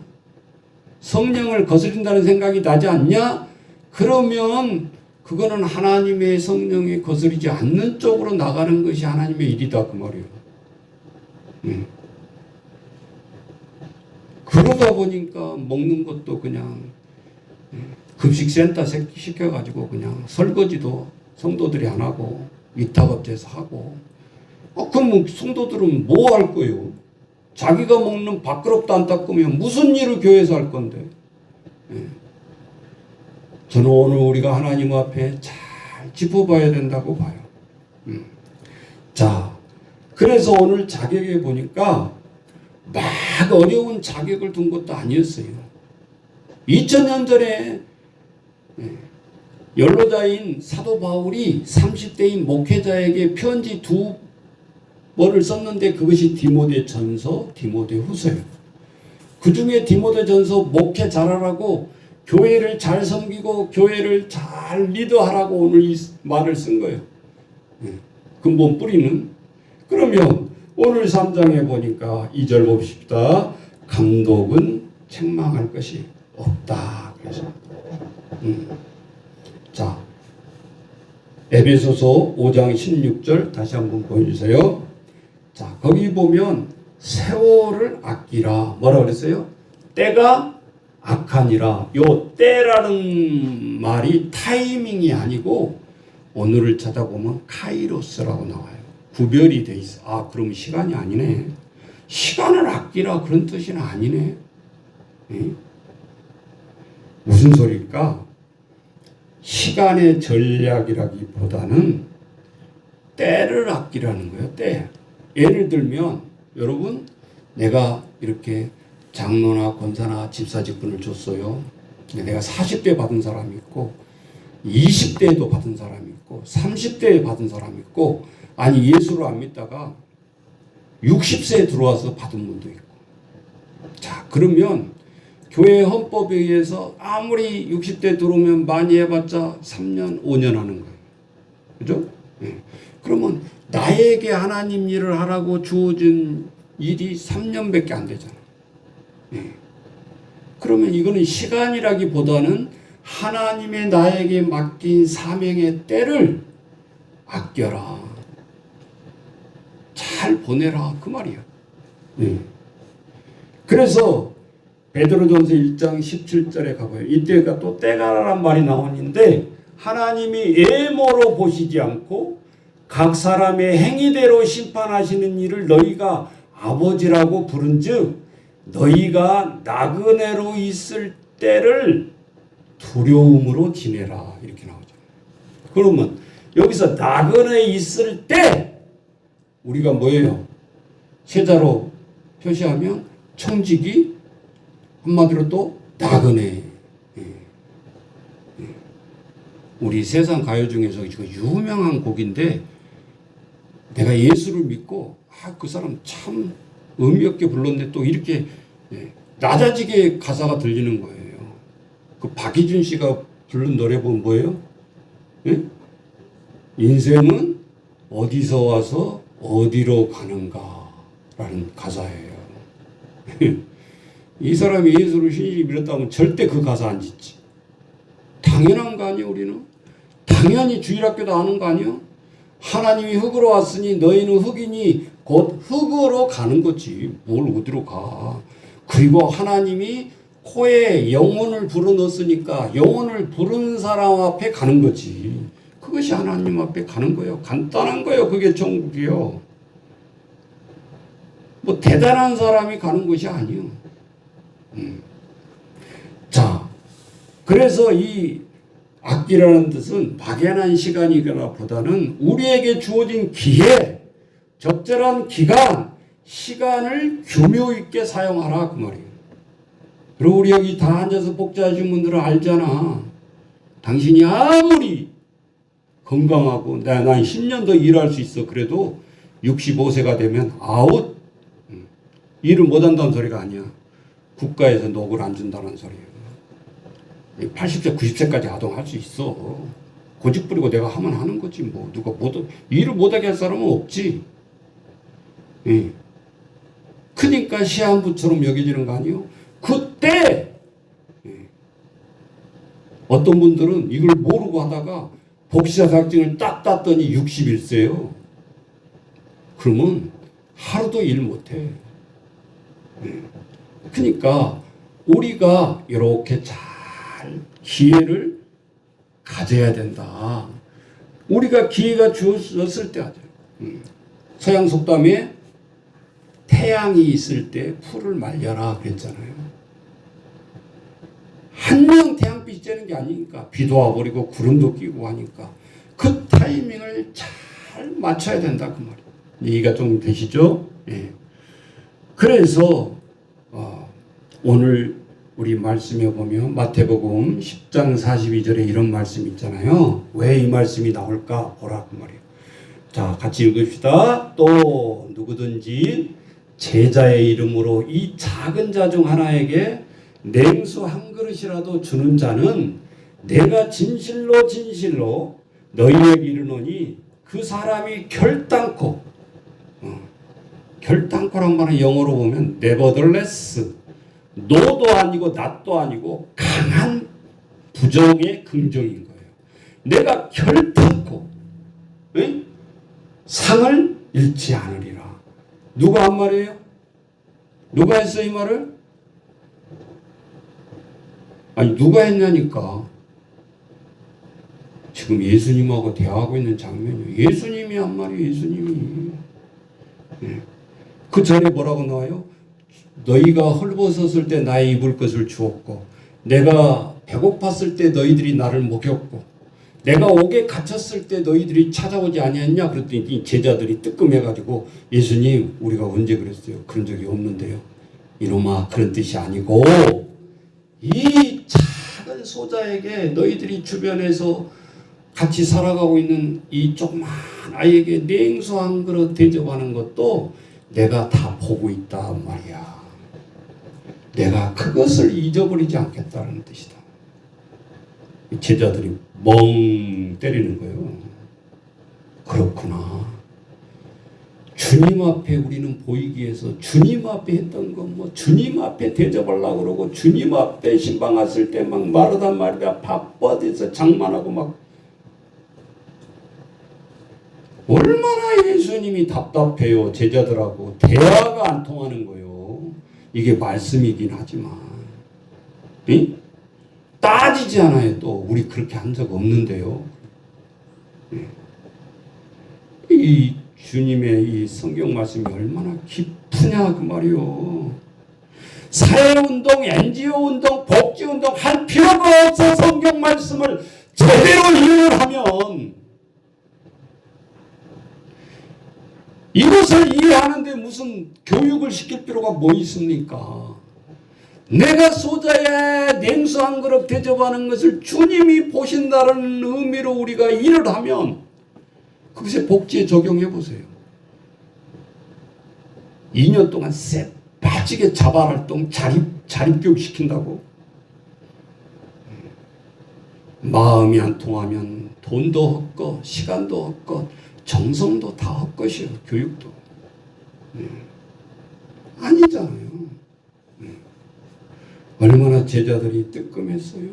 성령을 거스린다는 생각이 나지 않냐? 그러면 그거는 하나님의 성령이 거스리지 않는 쪽으로 나가는 것이 하나님의 일이다 그 말이에요. 그러다 보니까 먹는 것도 그냥 급식센터 시켜가지고 그냥 설거지도 성도들이 안 하고 위탁업체에서 하고 그럼 성도들은 뭐 할 거예요? 자기가 먹는 밥그릇도 안 닦으면 무슨 일을 교회에서 할 건데. 저는 오늘 우리가 하나님 앞에 잘 짚어봐야 된다고 봐요. 자, 그래서 오늘 자격에 보니까 막 어려운 자격을 둔 것도 아니었어요. 2000년 전에 연로자인 사도 바울이 30대인 목회자에게 편지 2번을 썼는데 그것이 디모데전서, 디모데후서예요. 그 중에 디모데전서 목회 잘하라고 교회를 잘 섬기고 교회를 잘 리더하라고 오늘 이 말을 쓴 거예요. 근본 뿌리는. 그러면 오늘 3장에 보니까 2절 봅시다. 감독은 책망할 것이 없다. 그래서 자, 에베소서 5장 16절 다시 한번 보여주세요. 자, 거기 보면 세월을 아끼라. 뭐라 그랬어요? 때가 악하니라. 요 때라는 말이 타이밍이 아니고 오늘을 찾아보면 카이로스라고 나와요. 구별이 돼 있어. 아, 그럼 시간이 아니네. 시간을 아끼라 그런 뜻은 아니네. 무슨 소리일까? 시간의 전략이라기보다는 때를 아끼라는 거예요. 때. 예를 들면 여러분, 내가 이렇게 장로나 권사나 집사 직분을 줬어요. 내가 40대 받은 사람이 있고 20대에도 받은 사람이 있고 30대에 받은 사람이 있고 아니 예수를 안 믿다가 60세에 들어와서 받은 분도 있고. 자, 그러면 교회 헌법에 의해서 아무리 60대 들어오면 많이 해봤자 3년, 5년 하는 거예요. 그죠? 그러면 나에게 하나님 일을 하라고 주어진 일이 3년밖에 안 되잖아. 그러면 이거는 시간이라기보다는 하나님의 나에게 맡긴 사명의 때를 아껴라. 잘 보내라. 그 말이야. 그래서 베드로전서 1장 17절에 가봐요. 이때가 또 때가라란 말이 나오는데 하나님이 예모로 보시지 않고 각 사람의 행위대로 심판하시는 일을 너희가 아버지라고 부른즉 너희가 나그네로 있을 때를 두려움으로 지내라. 이렇게 나오죠. 그러면 여기서 나그네 있을 때 우리가 뭐예요? 세자로 표시하면 청지기, 한마디로 또 나그네. 우리 세상 가요 중에서 유명한 곡인데 내가 예수를 믿고 그 사람 참 의미 없게 불렀는데 또 이렇게 낮아지게 가사가 들리는 거예요. 그 박희준 씨가 부른 노래 보면 뭐예요? 인생은 어디서 와서 어디로 가는가 라는 가사예요. 이 사람이 예수를 신실히 믿었다면 절대 그 가사 안 짓지. 당연한 거 아니에요, 우리는? 당연히 주일학교도 아는 거 아니에요? 하나님이 흙으로 왔으니 너희는 흙이니 곧 흙으로 가는 거지. 뭘 어디로 가. 그리고 하나님이 코에 영혼을 불어넣었으니까 영혼을 부른 사람 앞에 가는 거지. 그것이 하나님 앞에 가는 거예요. 간단한 거예요. 그게 천국이요. 뭐 대단한 사람이 가는 것이 아니에요. 자, 그래서 이 아끼라는 뜻은 막연한 시간이거나 보다는 우리에게 주어진 기회, 적절한 기간, 시간을 규모 있게 사용하라 그 말이에요. 그리고 우리 여기 다 앉아서 복자하신 분들은 알잖아. 당신이 아무리 건강하고 난 10년 더 일할 수 있어. 그래도 65세가 되면 아웃. 일을 못한다는 소리가 아니야. 국가에서 녹을 안 준다는 소리예요. 80세, 90세까지 아동할 수 있어. 고집 부리고 내가 하면 하는 거지. 뭐 누가 일을 못하게 할 사람은 없지. 그러니까 시한부처럼 여겨지는 거 아니에요? 그때 어떤 분들은 이걸 모르고 하다가 복지사 자격증을 딱 땄더니 61세요. 그러면 하루도 일 못해. 그러니까 우리가 이렇게 잘 기회를 가져야 된다. 우리가 기회가 주어졌을 때 하죠. 서양 속담에 태양이 있을 때 풀을 말려라 그랬잖아요. 한 명 태양빛이 쬐는 게 아니니까 비도 와버리고 구름도 끼고 하니까 그 타이밍을 잘 맞춰야 된다 그 말이에요. 이해가 좀 되시죠? 예. 그래서 오늘 우리 말씀에 보면 마태복음 10장 42절에 이런 말씀이 있잖아요. 왜 이 말씀이 나올까 보라 그 말이에요. 자, 같이 읽읍시다. 또 누구든지 제자의 이름으로 이 작은 자 중 하나에게 냉수 한 그릇이라도 주는 자는 내가 진실로 진실로 너희에게 이르노니 그 사람이 결단코 결단코란 말은 영어로 보면 nevertheless no도 아니고 not도 아니고 강한 부정의 긍정인 거예요. 내가 결단코 상을 잃지 않으리라. 누가 한 말이에요? 누가 했어 이 말을? 아니 누가 했냐니까. 지금 예수님하고 대화하고 있는 장면이에요. 예수님이 한 말이에요. 예수님이. 네. 그 전에 뭐라고 나와요? 너희가 헐벗었을 때 나의 입을 것을 주었고 내가 배고팠을 때 너희들이 나를 먹였고 내가 옥에 갇혔을 때 너희들이 찾아오지 아니했냐? 그랬더니 제자들이 뜨끔해가지고 예수님 우리가 언제 그랬어요? 그런 적이 없는데요. 이놈아 그런 뜻이 아니고 이 작은 소자에게 너희들이 주변에서 같이 살아가고 있는 이 조그만 아이에게 냉수 한 그릇 대접하는 것도 내가 다 보고 있다 말이야. 내가 그것을 잊어버리지 않겠다는 뜻이다. 제자들이 멍 때리는 거예요. 그렇구나. 주님 앞에 우리는 보이기 위해서 주님 앞에 했던 거 뭐 주님 앞에 대접하려고 그러고 주님 앞에 신방 왔을 때 막 마르다 말이다 바빠져서 장만하고 막 얼마나 예수님이 답답해요. 제자들하고 대화가 안 통하는 거예요. 이게 말씀이긴 하지만 응? 따지지 않아요. 또 우리 그렇게 한 적 없는데요. 이 주님의 이 성경 말씀이 얼마나 깊으냐 그 말이요. 사회운동, NGO운동, 복지운동 할 필요가 없어. 성경 말씀을 제대로 이해를 하면 이것을 이해하는데 무슨 교육을 시킬 필요가 뭐 있습니까? 내가 소자의 냉수 한 그릇 대접하는 것을 주님이 보신다는 의미로 우리가 일을 하면 그것에 복지에 적용해 보세요. 2년 동안 쎄 빠지게 자발활동 자립교육 시킨다고? 마음이 안 통하면 돈도 헛것, 시간도 헛것, 정성도 다 헛것이에요. 교육도. 아니잖아요. 얼마나 제자들이 뜨끔했어요.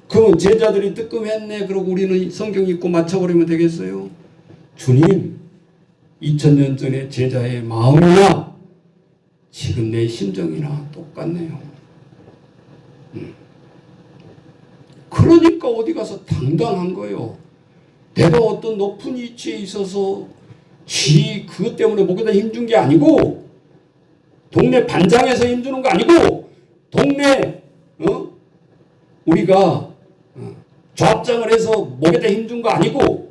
그러면 제자들이 뜨끔했네. 그러고 우리는 성경 읽고 맞춰버리면 되겠어요? 주님, 2000년 전에 제자의 마음이나 지금 내 심정이나 똑같네요. 그러니까 어디 가서 당당한 거예요. 내가 어떤 높은 위치에 있어서 그것 때문에 목에다 힘준 게 아니고 동네 반장에서 힘주는 거 아니고 동네 우리가 좌합장을 해서 목에다 힘준 거 아니고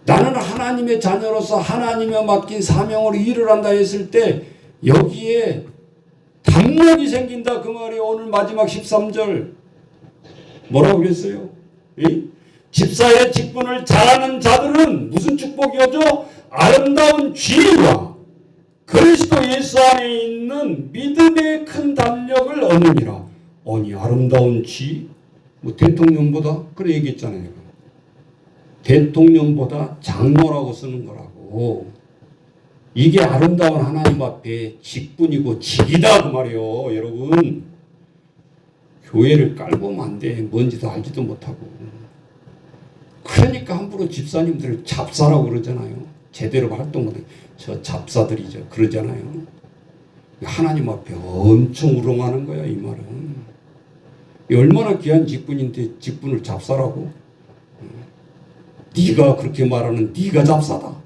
나는 하나님의 자녀로서 하나님의 맡긴 사명으로 일을 한다 했을 때 여기에 담력이 생긴다 그 말이 오늘 마지막 13절 뭐라고 그랬어요? 집사의 직분을 잘하는 자들은 무슨 축복이 오죠? 아름다운 지혜와 그리스도 예수 안에 있는 믿음의 큰 담력을 얻느니라. 아니 아름다운 지? 뭐 대통령보다 그래 얘기했잖아요. 대통령보다 장로라고 쓰는 거라고. 이게 아름다운 하나님 앞에 직분이고 직이다 그 말이에요. 여러분 교회를 깔보면 안 돼. 뭔지도 알지도 못하고. 그러니까 함부로 집사님들을 잡사라고 그러잖아요. 제대로 활동 못해. 저 잡사들이죠. 그러잖아요. 하나님 앞에 엄청 우롱하는 거야 이 말은. 얼마나 귀한 직분인데 직분을 잡사라고? 네가 그렇게 말하는 네가 잡사다.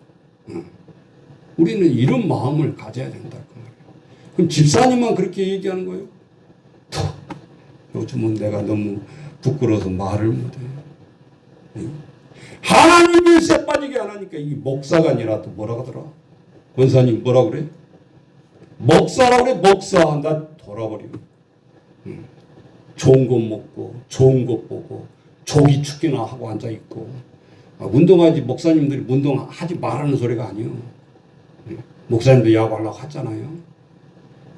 우리는 이런 마음을 가져야 된다 그 말이에요. 그럼 집사님만 그렇게 얘기하는 거예요? 요즘은 내가 너무 부끄러워서 말을 못해. 하나님이 쇠 빠지게 안 하니까 이 목사가 아니라 또 뭐라 하더라? 권사님 뭐라 그래? 목사라 그래. 목사. 나 돌아버려. 좋은 것 먹고 좋은 것 보고 조기 축기나 하고 앉아있고. 운동하지. 목사님들이 운동하지 말라는 소리가 아니에요. 목사님도 야구하려고 하잖아요.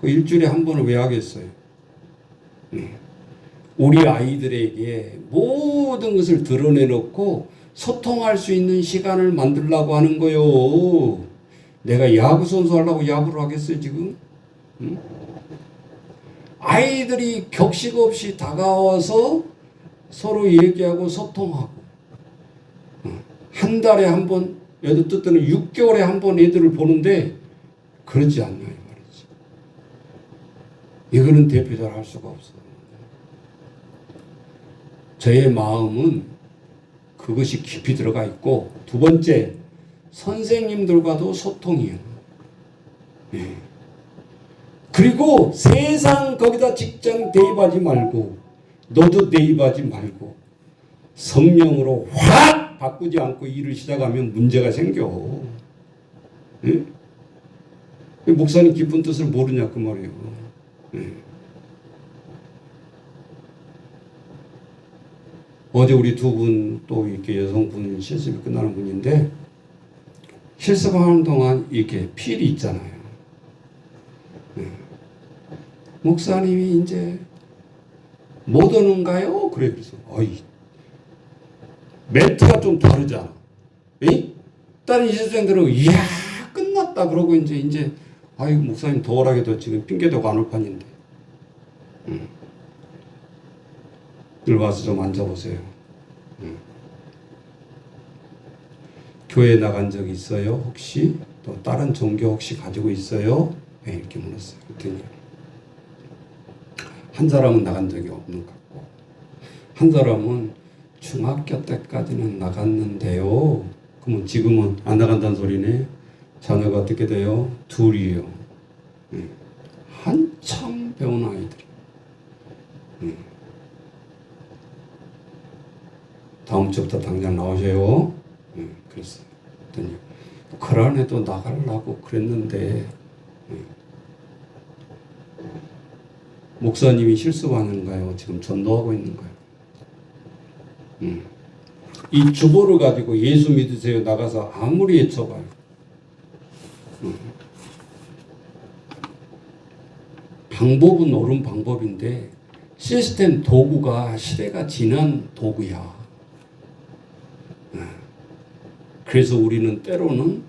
그 일주일에 한 번은 왜 하겠어요? 우리 아이들에게 모든 것을 드러내놓고 소통할 수 있는 시간을 만들려고 하는 거요. 내가 야구 선수 하려고 야구를 하겠어요 지금? 아이들이 격식 없이 다가와서 서로 얘기하고 소통하고, 한 달에 한 번, 예를 때는 6개월에 한 번 애들을 보는데 그러지 않냐 이 말이지. 이거는 대표자를 할 수가 없어. 저의 마음은 그것이 깊이 들어가 있고, 두 번째, 선생님들과도 소통이에요. 예. 그리고 세상 거기다 직장 대입하지 말고, 너도 대입하지 말고, 성령으로 확 바꾸지 않고 일을 시작하면 문제가 생겨. 예? 목사님 깊은 뜻을 모르냐 그 말이에요. 예. 어제 우리 두 분 또 이렇게 여성분 실습이 끝나는 분인데, 실습하는 동안 이렇게 필이 있잖아요. 목사님이 이제 못 오는가요? 그래. 그래서 어이, 멘트가 좀 다르잖아. 에? 다른 실생들은 이야 끝났다 그러고 이제 아이고 목사님 더워라게도 지금 핑계대고 안 올 판인데. 늘 와서 좀 앉아보세요. 교회 나간 적 있어요? 혹시? 또 다른 종교 혹시 가지고 있어요? 네, 이렇게 물었어요. 그랬더니 한 사람은 나간 적이 없는 것 같고, 한 사람은 중학교 때까지는 나갔는데요. 그러면 지금은 안 나간다는 소리네. 자녀가 어떻게 돼요? 둘이에요. 한참 배운 아이들이. 다음 주부터 당장 나오세요. 그랬어요. 그랬더니 그런 애도 나가려고 그랬는데, 목사님이 실수하는가요? 지금 전도하고 있는 거예요. 이 주보를 가지고 예수 믿으세요 나가서 아무리 외쳐봐요. 방법은 옳은 방법인데 시스템 도구가 시대가 지난 도구야. 그래서 우리는 때로는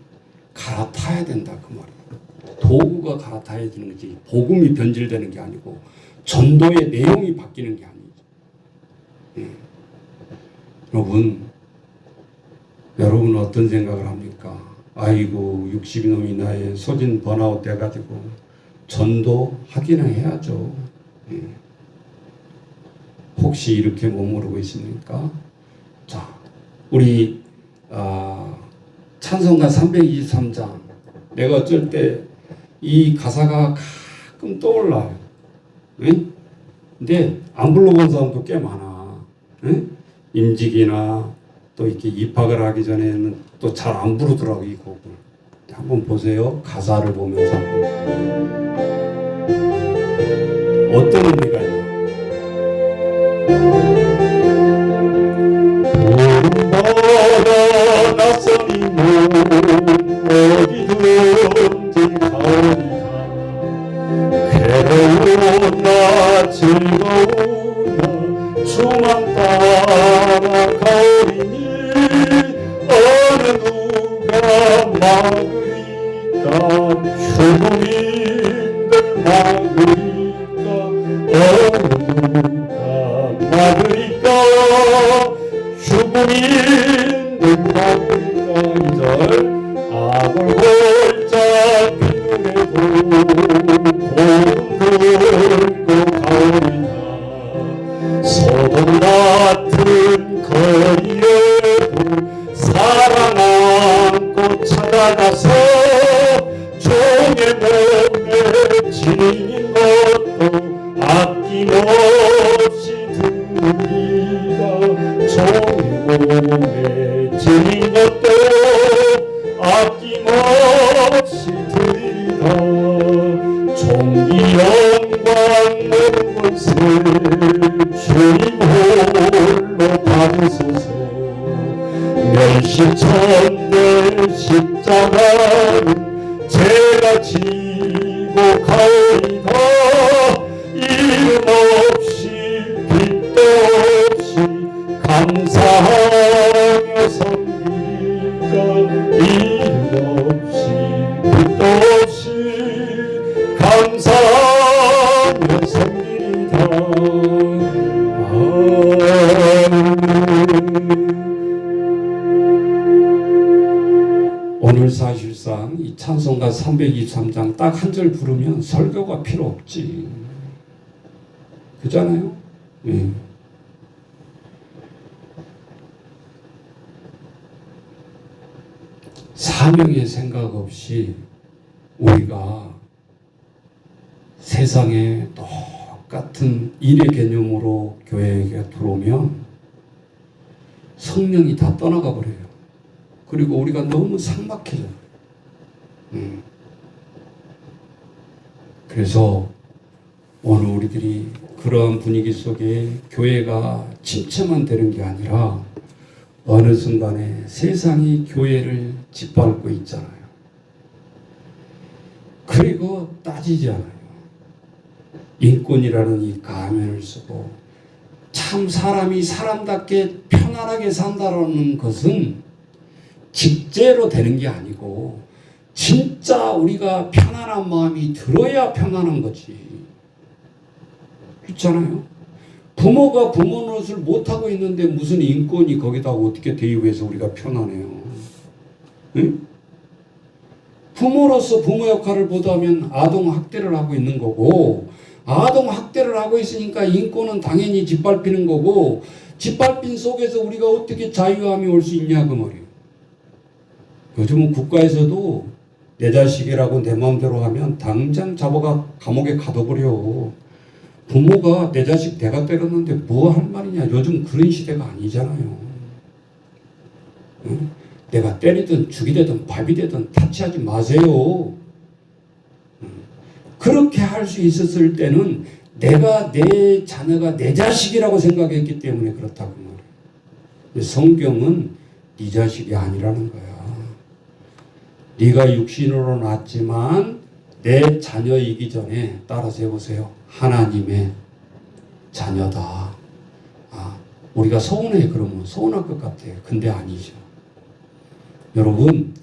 갈아타야 된다 그 말이에요. 도구가 갈아타야 되는 거지 복음이 변질되는 게 아니고 전도의 내용이 바뀌는 게 아니죠. 여러분은 어떤 생각을 합니까? 아이고 60이 넘은 나이에 소진 번아웃 돼가지고 전도하기는 해야죠. 혹시 이렇게 머무르고 있습니까? 자, 우리 찬송가 323장, 내가 어쩔 때 이 가사가 가끔 떠올라요. 근데 안 불러본 사람도 꽤 많아. 임직이나 또 이렇게 입학을 하기 전에는 또 잘 안 부르더라고 이 곡을. 한번 보세요. 가사를 보면서 어떤 의미가 있나. 봄바다 낯선이 몸 어디든지 가오리다. 괴로운 나 즐거운 나 주만 따라 가오리니 어느 누가 막으리까. 죽음인들 막으리까. 어느 누가 막으리까. 죽음인들 막으리까. 이절 아골 골짜 빗물에도 고름 들고 가오리다. 나는 죄가 지고 가오리다. 이름 없이 빛도 없이 감사하며 섬기리까. 이름 없이 빛도 없이 감사하며 섬기리다. 오늘 사실상 이 찬송가 323장 딱 한 절 부르면 설교가 필요 없지. 그잖아요? 예. 사명의 생각 없이 우리가 세상에 똑같은 일의 개념으로 교회에 들어오면 성령이 다 떠나가 버려요. 그리고 우리가 너무 삭막해져요. 그래서 오늘 우리들이 그런 분위기 속에 교회가 침체만 되는 게 아니라 어느 순간에 세상이 교회를 짓밟고 있잖아요. 그리고 따지지 않아요. 인권이라는 이 가면을 쓰고 참 사람이 사람답게 편안하게 산다는 것은 직제로 되는 게 아니고 진짜 우리가 편안한 마음이 들어야 편안한 거지. 그렇잖아요. 부모가 부모 노릇을 못하고 있는데 무슨 인권이 거기다 어떻게 대입해서 우리가 편안해요. 응? 부모로서 부모 역할을 못하면 아동학대를 하고 있는 거고, 아동학대를 하고 있으니까 인권은 당연히 짓밟히는 거고, 짓밟힌 속에서 우리가 어떻게 자유함이 올 수 있냐 그 말이에요. 요즘은 국가에서도 내 자식이라고 내 마음대로 하면 당장 잡아가 감옥에 가둬버려. 부모가 내 자식 내가 때렸는데 뭐 할 말이냐. 요즘 그런 시대가 아니잖아요. 응? 내가 때리든 죽이든 밥이 되든 타치하지 마세요. 그렇게 할 수 있었을 때는 내가 내 자녀가 내 자식이라고 생각했기 때문에 그렇다고 말해요. 성경은 네 자식이 아니라는 거야. 네가 육신으로 낳았지만 내 자녀이기 전에 따라서 해보세요. 하나님의 자녀다. 우리가 서운해 그러면 서운할 것 같아요. 근데 아니죠. 여러분,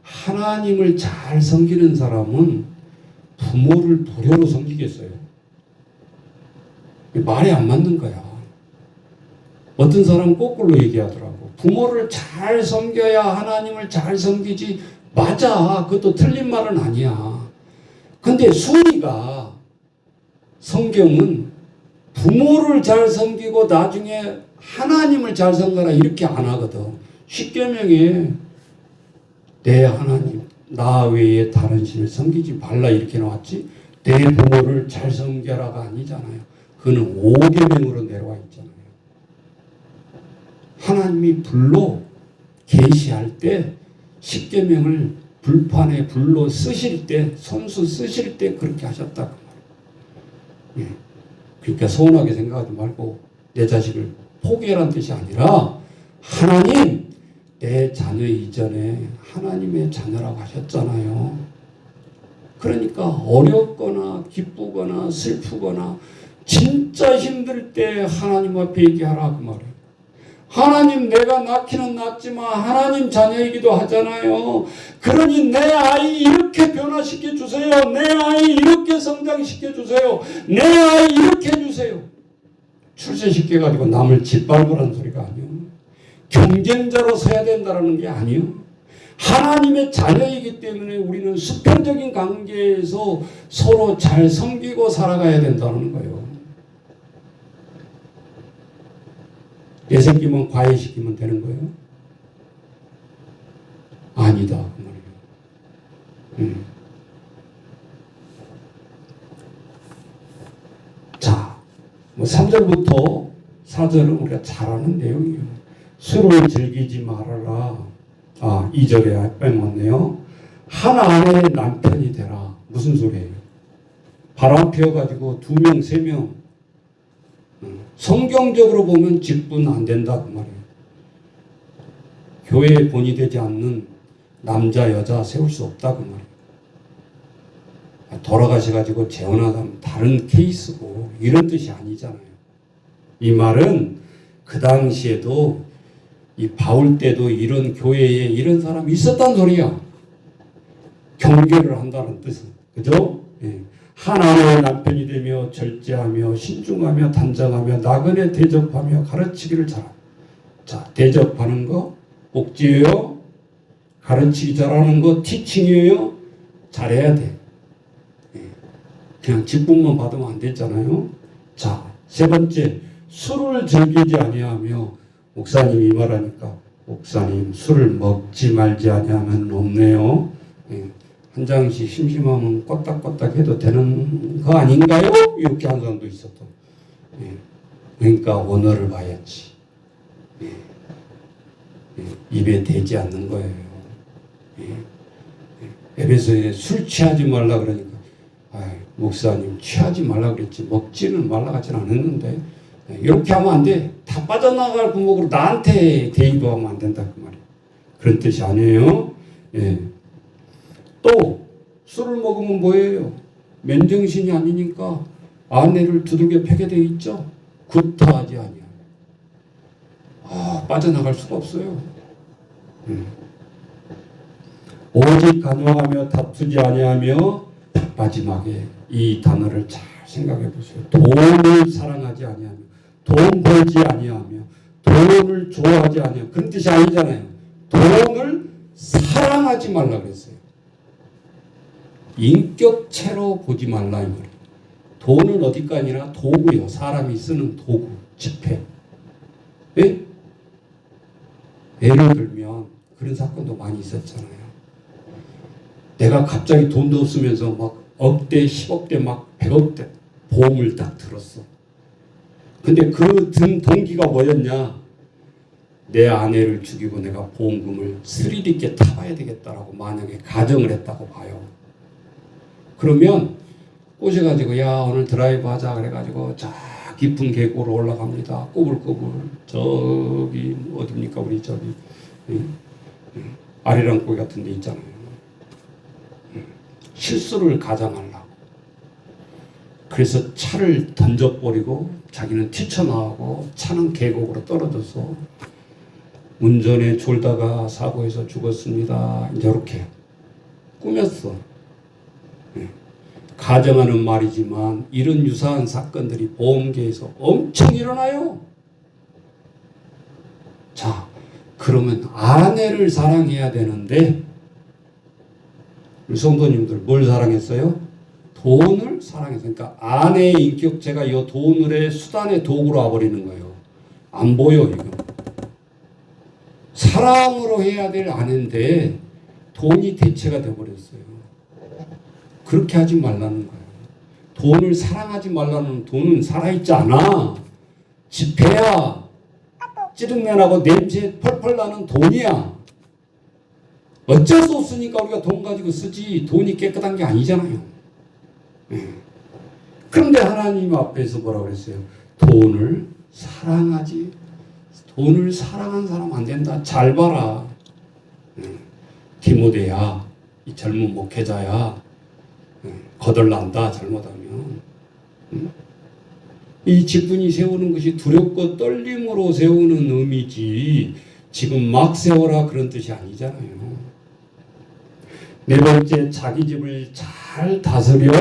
하나님을 잘 섬기는 사람은 부모를 불효로 섬기겠어요? 말이 안 맞는 거야. 어떤 사람은 거꾸로 얘기하더라고. 부모를 잘 섬겨야 하나님을 잘 섬기지. 맞아. 그것도 틀린 말은 아니야. 근데 순위가 성경은 부모를 잘 섬기고 나중에 하나님을 잘 섬겨라 이렇게 안 하거든. 십계명에 내 하나님 나 외에 다른 신을 섬기지 말라 이렇게 나왔지. 내 부모를 잘 섬겨라가 아니잖아요. 그는 5계명으로 내려와 있잖아요. 하나님이 불로 계시할 때 십계명을 불판에 불로 쓰실 때, 손수 쓰실 때 그렇게 하셨다 그 말이에요. 그러니까 서운하게 생각하지 말고 내 자식을 포기해라는 뜻이 아니라 하나님 내 자녀 이전에 하나님의 자녀라고 하셨잖아요. 그러니까 어렵거나 기쁘거나 슬프거나 진짜 힘들 때 하나님 앞에 얘기하라 그 말이에요. 하나님 내가 낳기는 낳지만 하나님 자녀이기도 하잖아요. 그러니 내 아이 이렇게 변화시켜 주세요. 내 아이 이렇게 성장시켜 주세요. 내 아이 이렇게 해주세요. 출세시켜가지고 남을 짓밟으라는 소리가 아니에요. 경쟁자로 서야 된다는 게 아니에요. 하나님의 자녀이기 때문에 우리는 수평적인 관계에서 서로 잘 섬기고 살아가야 된다는 거예요. 내 새끼만 과외시키면 되는 거예요? 아니다 그 말이에요. 자, 3절부터 4절은 우리가 잘 아는 내용이에요. 술을 즐기지 말아라. 2절에 빼먹었네요. 한 아내의 남편이 되라. 무슨 소리예요? 바람 피워가지고 2명, 3명 성경적으로 보면 직분 안 된다 그 말이에요. 교회에 본이 되지 않는 남자 여자 세울 수 없다 그 말이에요. 돌아가셔가지고 재혼하다면 다른 케이스고 이런 뜻이 아니잖아요. 이 말은 그 당시에도 이 바울 때도 이런 교회에 이런 사람이 있었단 소리야. 경계를 한다는 뜻은. 그죠? 예. 한 아내의 남편이 되며 절제하며 신중하며 단정하며 나그네 대접하며 가르치기를 잘하라. 자, 대접하는 거 복지예요. 가르치기 잘하는 거 티칭이에요. 잘해야 돼. 예. 그냥 직분만 받으면 안 되잖아요. 자, 세 번째, 술을 즐기지 아니하며, 목사님이 말하니까 목사님 술을 먹지 말지 아니하면 없네요. 예. 한 장씩 심심하면 껐닥껐닥 해도 되는 거 아닌가요? 이렇게 한 사람도 있었던. 예. 그러니까 언어를 봐야지. 예. 예. 입에 대지 않는 거예요. 예. 에베소에 술 취하지 말라 그러니까 목사님 취하지 말라 그랬지 먹지는 말라 하지는 않았는데 이렇게 하면 안 돼. 다 빠져나갈 구멍으로 나한테 대입도 하면 안 된다 그 말이에요. 그런 뜻이 아니에요. 예. 또 술을 먹으면 뭐예요? 맨정신이 아니니까 아내를 두들겨 패게 돼 있죠. 구타하지 아니야. 빠져나갈 수가 없어요. 오직 간용하며 다투지 아니하며 마지막에 이 단어를 잘 생각해 보세요. 돈을 사랑하지 아니하며 돈 벌지 아니하며 돈을 좋아하지 아니하며 그런 뜻이 아니잖아요. 돈을 사랑하지 말라 그랬어요. 인격체로 보지 말라 이 말이에요. 돈은 어디까지나 도구요. 사람이 쓰는 도구, 지폐. 예? 예를 들면 그런 사건도 많이 있었잖아요. 내가 갑자기 돈도 없으면서 막 억대, 10억대, 막 100억대 보험을 딱 들었어. 근데 그 든 동기가 뭐였냐? 내 아내를 죽이고 내가 보험금을 스릴 있게 타봐야 되겠다라고 만약에 가정을 했다고 봐요. 그러면 꼬셔가지고 야 오늘 드라이브 하자 그래가지고 저 깊은 계곡으로 올라갑니다. 꼬불꼬불 저기 어딥니까 우리 저기 아리랑골 같은 데 있잖아요. 실수를 가장하려고. 그래서 차를 던져버리고 자기는 튀쳐나오고 차는 계곡으로 떨어져서 운전에 졸다가 사고해서 죽었습니다. 이렇게 꾸몄어. 가정하는 말이지만 이런 유사한 사건들이 보험계에서 엄청 일어나요. 자, 그러면 아내를 사랑해야 되는데 우리 성도님들 뭘 사랑했어요? 돈을 사랑했어요. 그러니까 아내의 인격체가 이 돈의 수단의 도구로 와버리는 거예요. 안 보여 이건. 사랑으로 해야 될 아내인데 돈이 대체가 돼버렸어요. 그렇게 하지 말라는 거예요. 돈을 사랑하지 말라는 돈은 살아있지 않아. 지폐야. 찌릉내나고 냄새 펄펄 나는 돈이야. 어쩔 수 없으니까 우리가 돈 가지고 쓰지 돈이 깨끗한 게 아니잖아요. 그런데 하나님 앞에서 뭐라고 그랬어요? 돈을 사랑한 사람 안 된다. 잘 봐라. 디모데야, 이 젊은 목회자야, 거덜난다 잘못하면. 이 직분이 세우는 것이 두렵고 떨림으로 세우는 의미지 지금 막 세워라 그런 뜻이 아니잖아요. 네 번째, 자기 집을 잘 다스려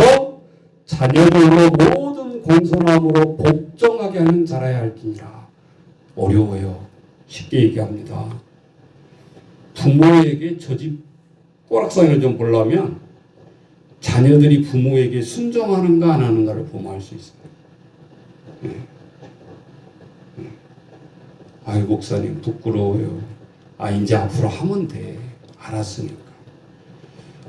자녀들로 모든 공손함으로 복종하게 하는 자라야 할지니라. 어려워요. 쉽게 얘기합니다. 부모에게 저 집 꼬락상을 좀 보려면 자녀들이 부모에게 순종하는가 안 하는가를 보면 알 수 있어요. 아유 목사님 부끄러워요. 이제 앞으로 하면 돼. 알았으니까.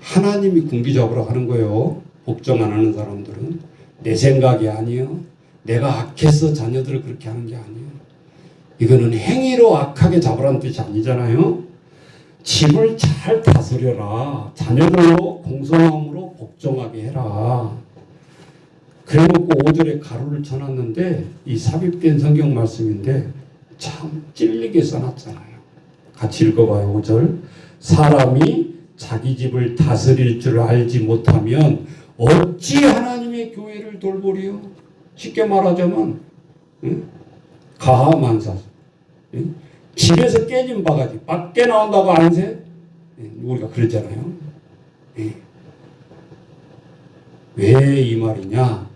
하나님이 군기잡으러 하는 거예요. 복종 안 하는 사람들은. 내 생각이 아니에요. 내가 악해서 자녀들을 그렇게 하는 게 아니에요. 이거는 행위로 악하게 잡으라는 뜻이 아니잖아요. 집을 잘 다스려라. 자녀들로 공손함으로 복종하게 해라. 그래놓고 5절에 가로를 쳐놨는데 이 삽입된 성경 말씀인데 참 찔리게 써놨잖아요. 같이 읽어봐요. 5절. 사람이 자기 집을 다스릴 줄 알지 못하면 어찌 하나님의 교회를 돌보리요? 쉽게 말하자면 가하만사. 집에서 깨진 바가지 밖에 나온다고 안세? 우리가 그랬잖아요. 왜 이 말이냐?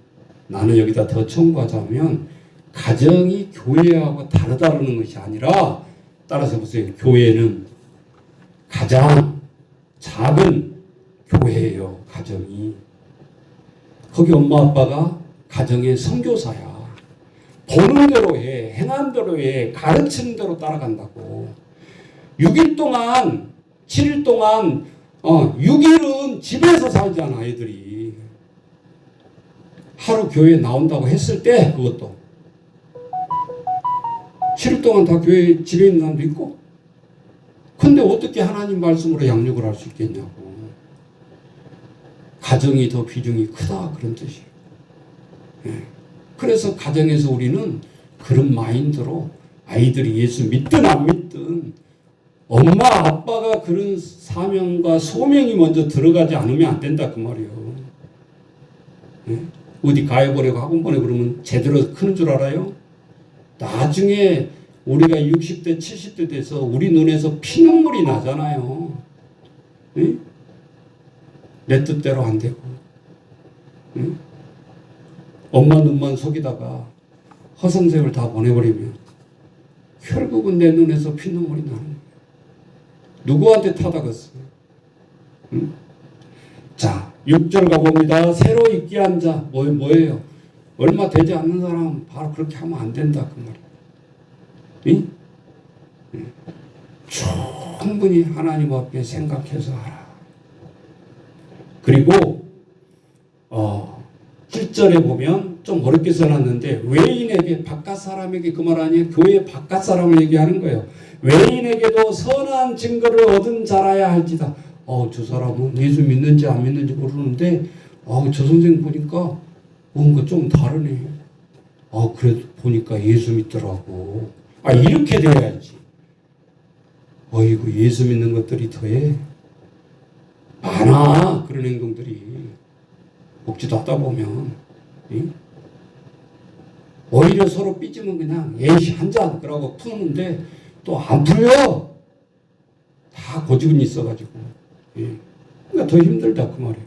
나는 여기다 더 첨부하자면 가정이 교회하고 다르다는 것이 아니라, 따라서 보세요. 교회는 가장 작은 교회예요. 가정이. 거기 엄마 아빠가 가정의 선교사야. 보는 대로 해, 행한 대로 해, 가르치는 대로 따라간다고. 6일 동안, 7일 동안 6일은 집에서 살잖아, 애들이. 하루 교회에 나온다고 했을 때, 그것도 7일 동안 다 교회 집에 있는 사람도 있고. 근데 어떻게 하나님 말씀으로 양육을 할 수 있겠냐고. 가정이 더 비중이 크다, 그런 뜻이에요. 그래서 가정에서 우리는 그런 마인드로 아이들이 예수 믿든 안 믿든 엄마 아빠가 그런 사명과 소명이 먼저 들어가지 않으면 안 된다, 그 말이에요. 어디 가해보려고 학원 보내고 그러면 제대로 크는 줄 알아요? 나중에 우리가 60대 70대 돼서 우리 눈에서 피눈물이 나잖아요. 내 뜻대로 안 되고. 엄마 눈만 속이다가 허송세월 다 보내버리면 결국은 내 눈에서 피눈물이 나는 거예요. 누구한테 타다겠어요? 자, 6절 가봅니다. 새로 입게 한 자, 뭐예요? 얼마 되지 않는 사람은 바로 그렇게 하면 안 된다, 그 말이에요. 충분히 하나님 앞에 생각해서 하라. 그리고 7절에 보면 좀 어렵게 써놨는데, 외인에게, 바깥 사람에게, 그 말 아니에요? 교회 바깥 사람을 얘기하는 거예요. 외인에게도 선한 증거를 얻은 자라야 할지다. 저 사람은 예수 믿는지 안 믿는지 모르는데 저 선생 보니까 뭔가 좀 다르네. 그래도 보니까 예수 믿더라고. 이렇게 돼야지. 어이구, 예수 믿는 것들이 더해. 많아, 그런 행동들이. 복지도 하다 보면. 오히려 서로 삐지면 그냥 예시 한 잔 그러고 푸는데 또 안 풀려. 다 고집은 있어가지고. 그러니까 더 힘들다, 그 말이에요.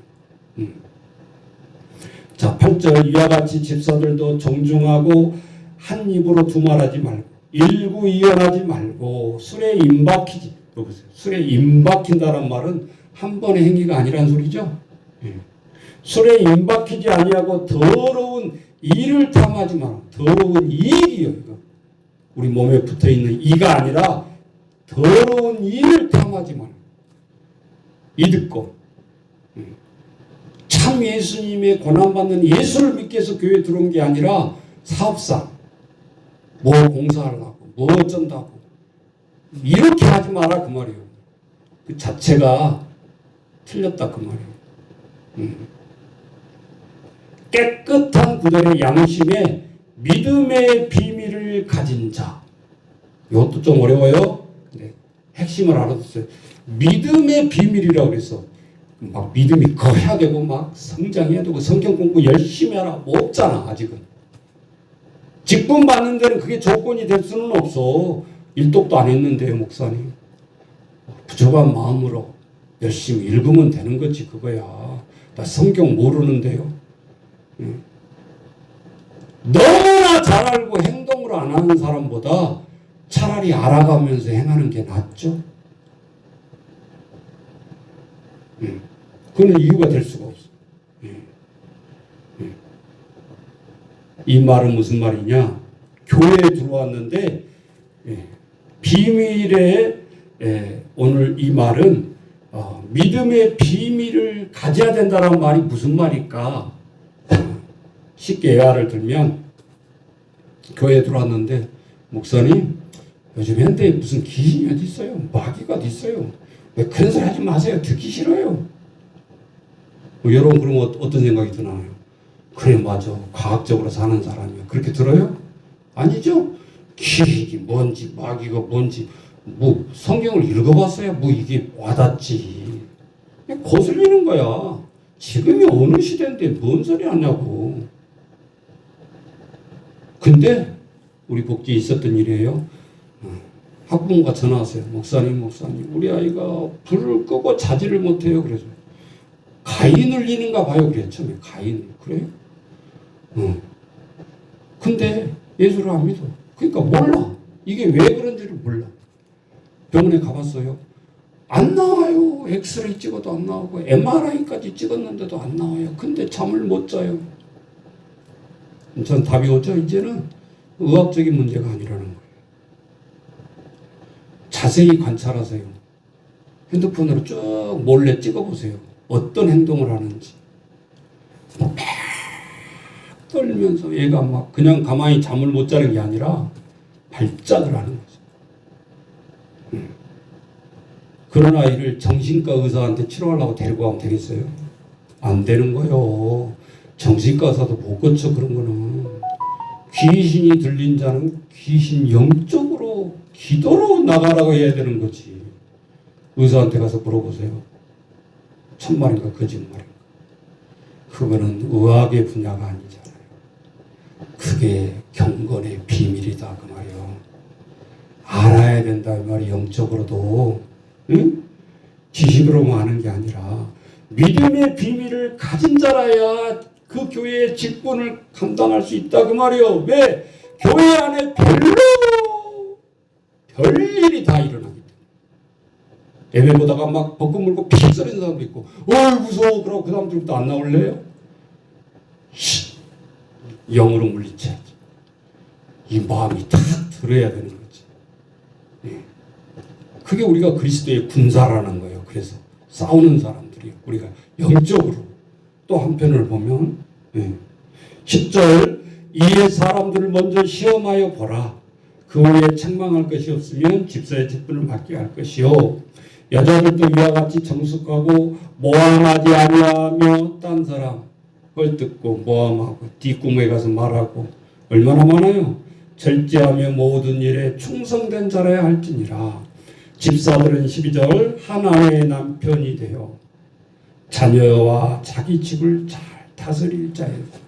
자, 8절. 이와 같이 집사들도 정중하고 한 입으로 두말하지 말고 일구이연하지 말고 술에 임박히지. 보세요. 술에 임박힌다는 말은 한 번의 행위가 아니란 소리죠. 술에 임박히지 아니하고 더러운 이를 탐하지 마라. 더러운 이익이요, 이거. 우리 몸에 붙어있는 이가 아니라 더러운 이를 탐하지 마라. 이 듣고 참 예수님의 고난받는 예수를 믿기 위해서 교회에 들어온 게 아니라 사업상 뭐 공사하려고 뭐 어쩐다고 이렇게 하지 마라, 그 말이에요. 그 자체가 틀렸다, 그 말이에요. 깨끗한 구별의 양심에 믿음의 비밀을 가진 자. 이것도 좀 어려워요. 근데 핵심을 알아두세요. 믿음의 비밀이라고 그래서 막 믿음이 커야 되고 막 성장해야 되고 성경 공부 열심히 하라 뭐 없잖아, 아직은. 직분 받는 데는 그게 조건이 될 수는 없어. 일독도 안 했는데요, 목사님. 부족한 마음으로 열심히 읽으면 되는 거지, 그거야. 나 성경 모르는데요. 너무나 잘 알고 행동을 안 하는 사람보다 차라리 알아가면서 행하는 게 낫죠. 그건 이유가 될 수가 없어. 이 말은 무슨 말이냐? 교회에 들어왔는데 비밀의 오늘 이 말은 믿음의 비밀을 가져야 된다는 말이 무슨 말일까? 쉽게 예화를 들면 교회에 들어왔는데 목사님 요즘 현대에 무슨 귀신이 어디 있어요? 마귀가 어디 있어요? 왜 그런 소리 하지 마세요. 듣기 싫어요. 여러분 그러면 어떤 생각이 드나요? 그래, 맞아. 과학적으로 사는 사람이야. 그렇게 들어요? 아니죠? 귀신이 뭔지 마귀가 뭔지 뭐 성경을 읽어봤어야 뭐 이게 와닿지. 그냥 거슬리는 거야. 지금이 어느 시대인데 뭔 소리 하냐고. 근데 우리 복지에 있었던 일이에요. 학부모가 전화 왔어요. 목사님, 우리 아이가 불을 끄고 자지를 못해요. 그래서 가인을 리는가 봐요. 그래 처음에 가인을. 그래요? 근데 예수를 안 믿어. 그러니까 몰라. 이게 왜 그런지를 몰라. 병원에 가봤어요. 안 나와요. 엑스레이 찍어도 안 나오고 MRI까지 찍었는데도 안 나와요. 근데 잠을 못 자요. 전 답이 오죠. 이제는 의학적인 문제가 아니라는 거예요. 자세히 관찰하세요. 핸드폰으로 쭉 몰래 찍어보세요. 어떤 행동을 하는지. 막 떨면서 얘가 막 그냥 가만히 잠을 못 자는 게 아니라 발작을 하는 거죠. 그런 아이를 정신과 의사한테 치료하려고 데리고 가면 되겠어요? 안 되는 거요. 정신과 의사도 못 고쳐. 그런 거는 귀신이 들린 자는 귀신 영적으로 기도로 나가라고 해야 되는 거지. 의사한테 가서 물어보세요. 참말인가 거짓말인가. 그거는 의학의 분야가 아니잖아요. 그게 경건의 비밀이다 그 말이요. 알아야 된다 이 말이. 영적으로도 응? 지식으로만 아는 게 아니라 믿음의 비밀을 가진 자라야 그 교회의 직분을 감당할 수 있다 그 말이요. 왜? 교회 안에 별일이 다 일어나기 때문에. 예배 보다가 막 벚꽃 물고 픽 쏘리는 사람도 있고, 어이 무서워. 그러고 그 다음 주부터 안 나올래요? 영으로 물리쳐야지. 이 마음이 탁 들어야 되는 거지. 예. 그게 우리가 그리스도의 군사라는 거예요. 그래서 싸우는 사람들이 우리가 영적으로. 또 한편을 보면 10절 이에 사람들을 먼저 시험하여 보라. 그 후에 책망할 것이 없으면 집사의 직분을 맡게 할 것이요. 여자들도 이와 같이 정숙하고 모함하지 아니하며 딴 사람 헐뜯고 모함하고 뒷구멍에 가서 말하고 얼마나 많아요. 절제하며 모든 일에 충성된 자라야 할지니라. 집사들은 12절 한 아내의 남편이 되어 자녀와 자기 집을 잘 다스릴 자예요.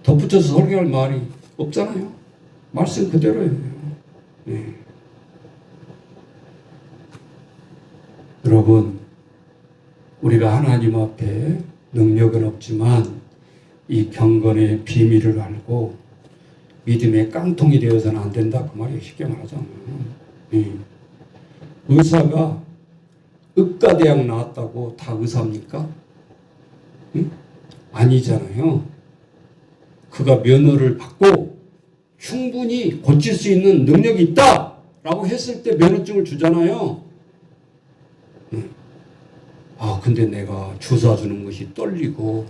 덧붙여서 설교할 말이 없잖아요. 말씀 그대로예요. 네. 여러분, 우리가 하나님 앞에 능력은 없지만 이 경건의 비밀을 알고 믿음의 깡통이 되어서는 안 된다 그 말이에요. 쉽게 말하자면. 네. 의사가 의과대학 나왔다고 다 의사입니까? 응? 아니잖아요. 그가 면허를 받고 충분히 고칠 수 있는 능력이 있다라고 했을 때 면허증을 주잖아요. 응. 아 근데 내가 주사 주는 것이 떨리고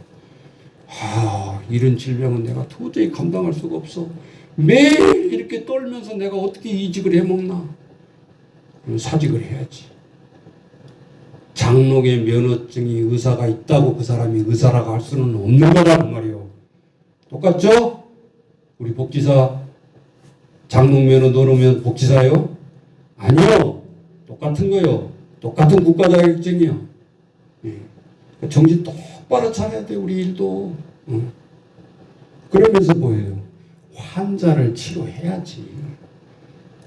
이런 질병은 내가 도저히 감당할 수가 없어. 매일 이렇게 떨면서 내가 어떻게 이직을 해먹나. 사직을 해야지. 장롱에 면허증이 의사가 있다고 그 사람이 의사라고 할 수는 없는 거란 말이에요. 똑같죠? 우리 복지사 장롱 면허 넣으면 복지사예요? 아니요. 똑같은 거요. 똑같은 국가 자격증이요. 예. 정신 똑바로 차려야 돼 우리 일도. 그러면서 뭐예요? 환자를 치료해야지.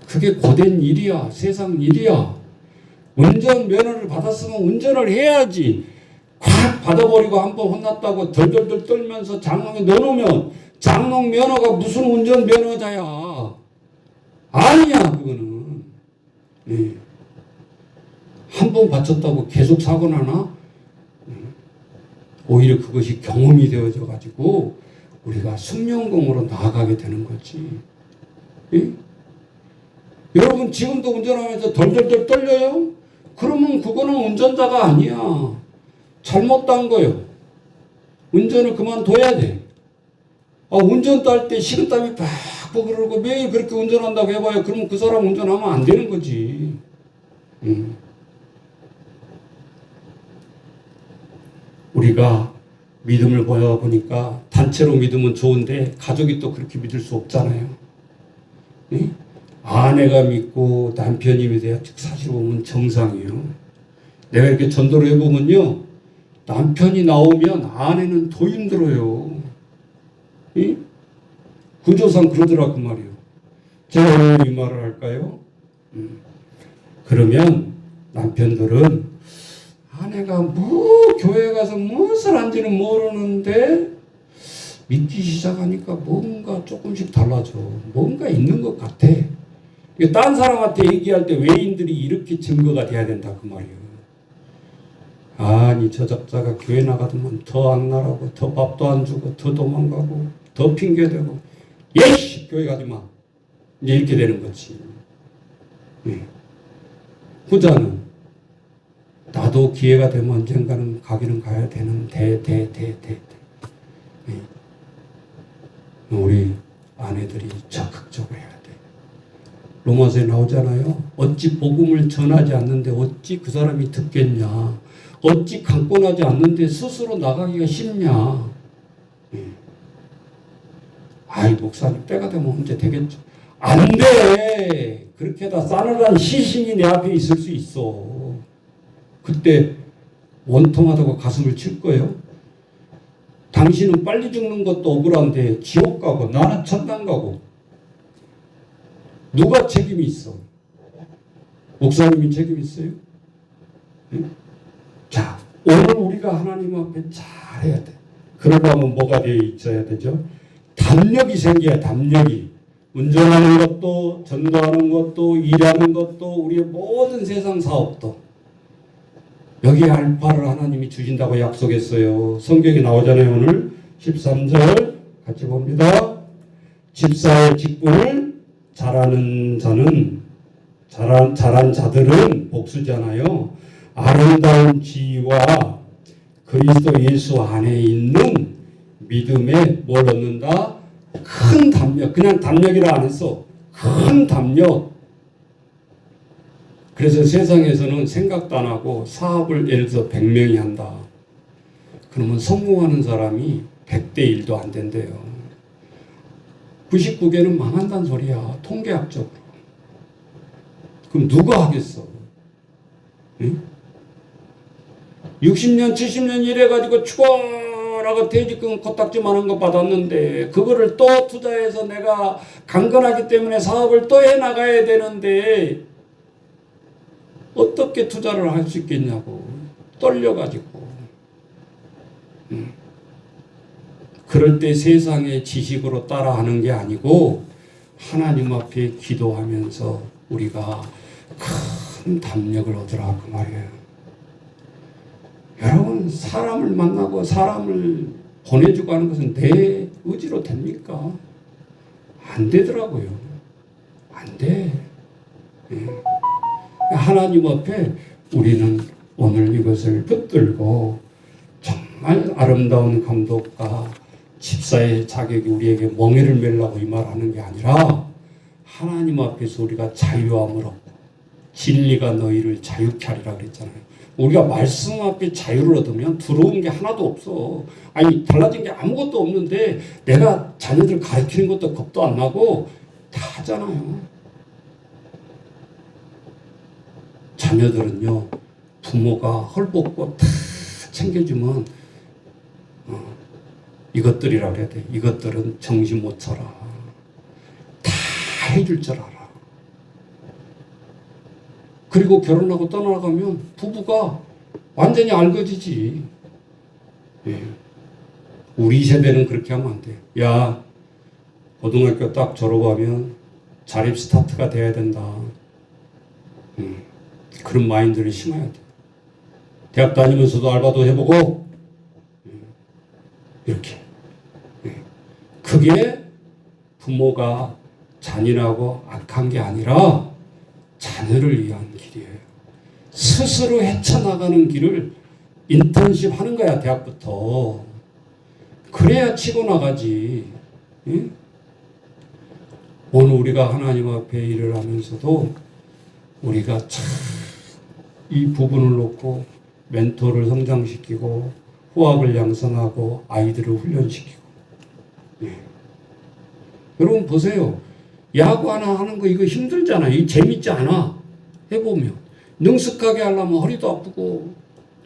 그게 고된 일이야. 세상 일이야. 운전 면허를 받았으면 운전을 해야지. 콱 받아버리고 한번 혼났다고 덜덜덜 떨면서 장롱에 넣어놓으면 장롱 면허가 무슨 운전 면허자야. 아니야 그거는. 네. 한 번 바쳤다고 계속 사고 나나? 오히려 그것이 경험이 되어져 가지고 우리가 숙련공으로 나아가게 되는 거지. 예? 여러분 지금도 운전하면서 덜덜덜 떨려요? 그러면 그거는 운전자가 아니야. 잘못한 거요. 운전을 그만둬야 돼. 운전도 할 때 식은땀이 팍팍 흐르고 매일 그렇게 운전한다고 해봐요. 그러면 그 사람 운전하면 안 되는 거지. 우리가 믿음을 보니까 단체로 믿으면 좋은데 가족이 또 그렇게 믿을 수 없잖아요. 예? 아내가 믿고 남편이 믿어야 사실 보면 정상이에요. 내가 이렇게 전도를 해보면요, 남편이 나오면 아내는 더 힘들어요. 예? 구조상 그러더라고 말이에요. 제가 왜 이 말을 할까요? 그러면 남편들은 아내가 뭐 교회 가서 무엇을 한지는 모르는데 믿기 시작하니까 뭔가 조금씩 달라져. 뭔가 있는 것 같아. 딴 사람한테 얘기할 때 외인들이 이렇게 증거가 돼야 된다 그 말이에요. 아니 저 작자가 교회 나가더만 더 악랄하고 더 밥도 안 주고 더 도망가고 더 핑계대고 예씨 교회 가지마 이제 이렇게 되는 거지. 네. 후자는 나도 기회가 되면 언젠가는 가기는 가야 되는데 네. 우리 아내들이 적극적으로 해야 돼. 로마서에 나오잖아요. 어찌 복음을 전하지 않는데 어찌 그 사람이 듣겠냐. 어찌 강권하지 않는데 스스로 나가기가 쉽냐. 예. 아이 목사님 때가 되면 언제 되겠죠. 안 돼. 그렇게 다 싸늘한 시신이 내 앞에 있을 수 있어. 그때 원통하다고 가슴을 칠 거예요. 당신은 빨리 죽는 것도 억울한데 지옥 가고 나는 천당 가고 누가 책임이 있어? 목사님이 책임 있어요? 예? 자, 오늘 우리가 하나님 앞에 잘해야 돼. 그러려면 뭐가 되어 있어야 되죠? 담력이 생겨야 담력이. 운전하는 것도, 전도하는 것도, 일하는 것도, 우리의 모든 세상 사업도. 여기에 알파를 하나님이 주신다고 약속했어요. 성경에 나오잖아요. 오늘 13절 같이 봅니다. 집사의 직분을 잘하는 자는, 잘한 자들은 복수잖아요. 아름다운 지위와 그리스도 예수 안에 있는 믿음에 뭘 얻는다? 큰 담력. 그냥 담력이라 안 했어. 큰 담력. 그래서 세상에서는 생각도 안 하고 사업을 예를 들어서 100명이 한다. 그러면 성공하는 사람이 100대 1도 안 된대요. 99개는 망한다는 소리야. 통계학적으로. 그럼 누가 하겠어? 응? 60년, 70년 일해가지고 추가라고 퇴직금 코딱지만한 거 받았는데 그거를 또 투자해서 내가 강건하기 때문에 사업을 또 해나가야 되는데 어떻게 투자를 할 수 있겠냐고 떨려가지고. 그럴 때 세상의 지식으로 따라하는 게 아니고 하나님 앞에 기도하면서 우리가 큰 담력을 얻으라 그 말이에요. 여러분 사람을 만나고 사람을 보내주고 하는 것은 내 의지로 됩니까? 안 되더라고요. 안 돼. 예. 하나님 앞에 우리는 오늘 이것을 붙들고 정말 아름다운 감독과 집사의 자격이 우리에게 멍에를 매려고 이 말하는 게 아니라 하나님 앞에서 우리가 자유함을 얻고 진리가 너희를 자유케 하리라 그랬잖아요. 우리가 말씀 앞에 자유를 얻으면 들어온 게 하나도 없어. 아니 달라진 게 아무것도 없는데 내가 자녀들 가르치는 것도 겁도 안 나고 다 하잖아요. 자녀들은요 부모가 헐벗고 다 챙겨주면 이것들이라 그래야 돼. 이것들은 정신 못 차려. 다 해줄 줄 알아. 그리고 결혼하고 떠나가면 부부가 완전히 알거지지. 예. 우리 세대는 그렇게 하면 안 돼. 야, 고등학교 딱 졸업하면 자립 스타트가 돼야 된다. 그런 마인드를 심어야 돼. 대학 다니면서도 알바도 해보고 이렇게. 그게 부모가 잔인하고 악한 게 아니라 자녀를 위한 길이에요. 스스로 헤쳐나가는 길을 인턴십 하는 거야, 대학부터. 그래야 치고 나가지. 예? 오늘 우리가 하나님 앞에 일을 하면서도 우리가 참 이 부분을 놓고 멘토를 성장시키고 후학을 양성하고 아이들을 훈련시키고. 예. 여러분 보세요. 야구 하나 하는 거 이거 힘들잖아. 이거 재밌지 않아. 해보면. 능숙하게 하려면 허리도 아프고,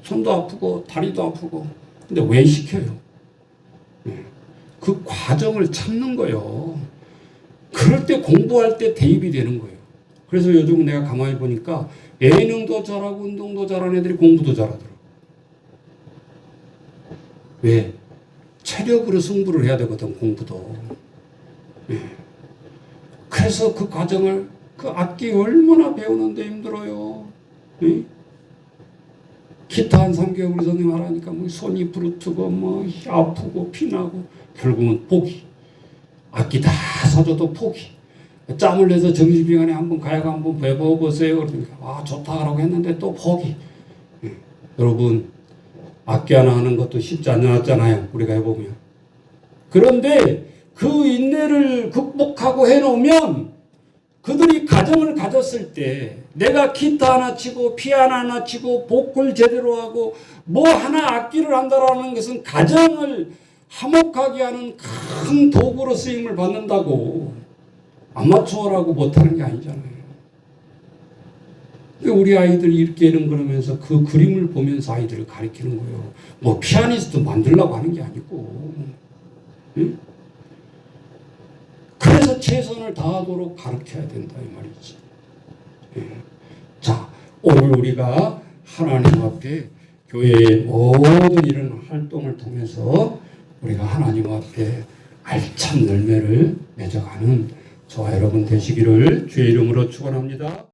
손도 아프고, 다리도 아프고. 근데 왜 시켜요? 그 과정을 참는 거예요. 그럴 때 공부할 때 대입이 되는 거예요. 그래서 요즘 내가 가만히 보니까 예능도 잘하고 운동도 잘하는 애들이 공부도 잘하더라고. 왜? 체력으로 승부를 해야 되거든, 공부도. 그래서 그 과정을, 그 악기 얼마나 배우는데 힘들어요. 기타 한 3개월 우리 선생님 하라니까 뭐 손이 부르트고 뭐 아프고 피나고 결국은 포기. 악기 다 사줘도 포기. 짬을 내서 정신병원에 한번 가야가 한번 배워보세요. 그러니까 아 좋다라고 했는데 또 포기. 여러분 악기 하나 하는 것도 쉽지 않았잖아요. 우리가 해보면. 그런데 그 인내를 극복하고 해놓으면 그들이 가정을 가졌을 때 내가 기타 하나 치고 피아노 하나 치고 보컬 제대로 하고 뭐 하나 악기를 한다라는 것은 가정을 화목하게 하는 큰 도구로 쓰임을 받는다고. 아마추어라고 못하는 게 아니잖아요. 우리 아이들이 이렇게 이런 그러면서 그 그림을 보면서 아이들을 가르치는 거예요. 뭐 피아니스트 만들려고 하는 게 아니고. 응? 그래서 최선을 다하도록 가르쳐야 된다 이 말이지. 자, 오늘 우리가 하나님 앞에 교회의 모든 이런 활동을 통해서 우리가 하나님 앞에 알찬 열매를 맺어가는 저와 여러분 되시기를 주의 이름으로 축원합니다.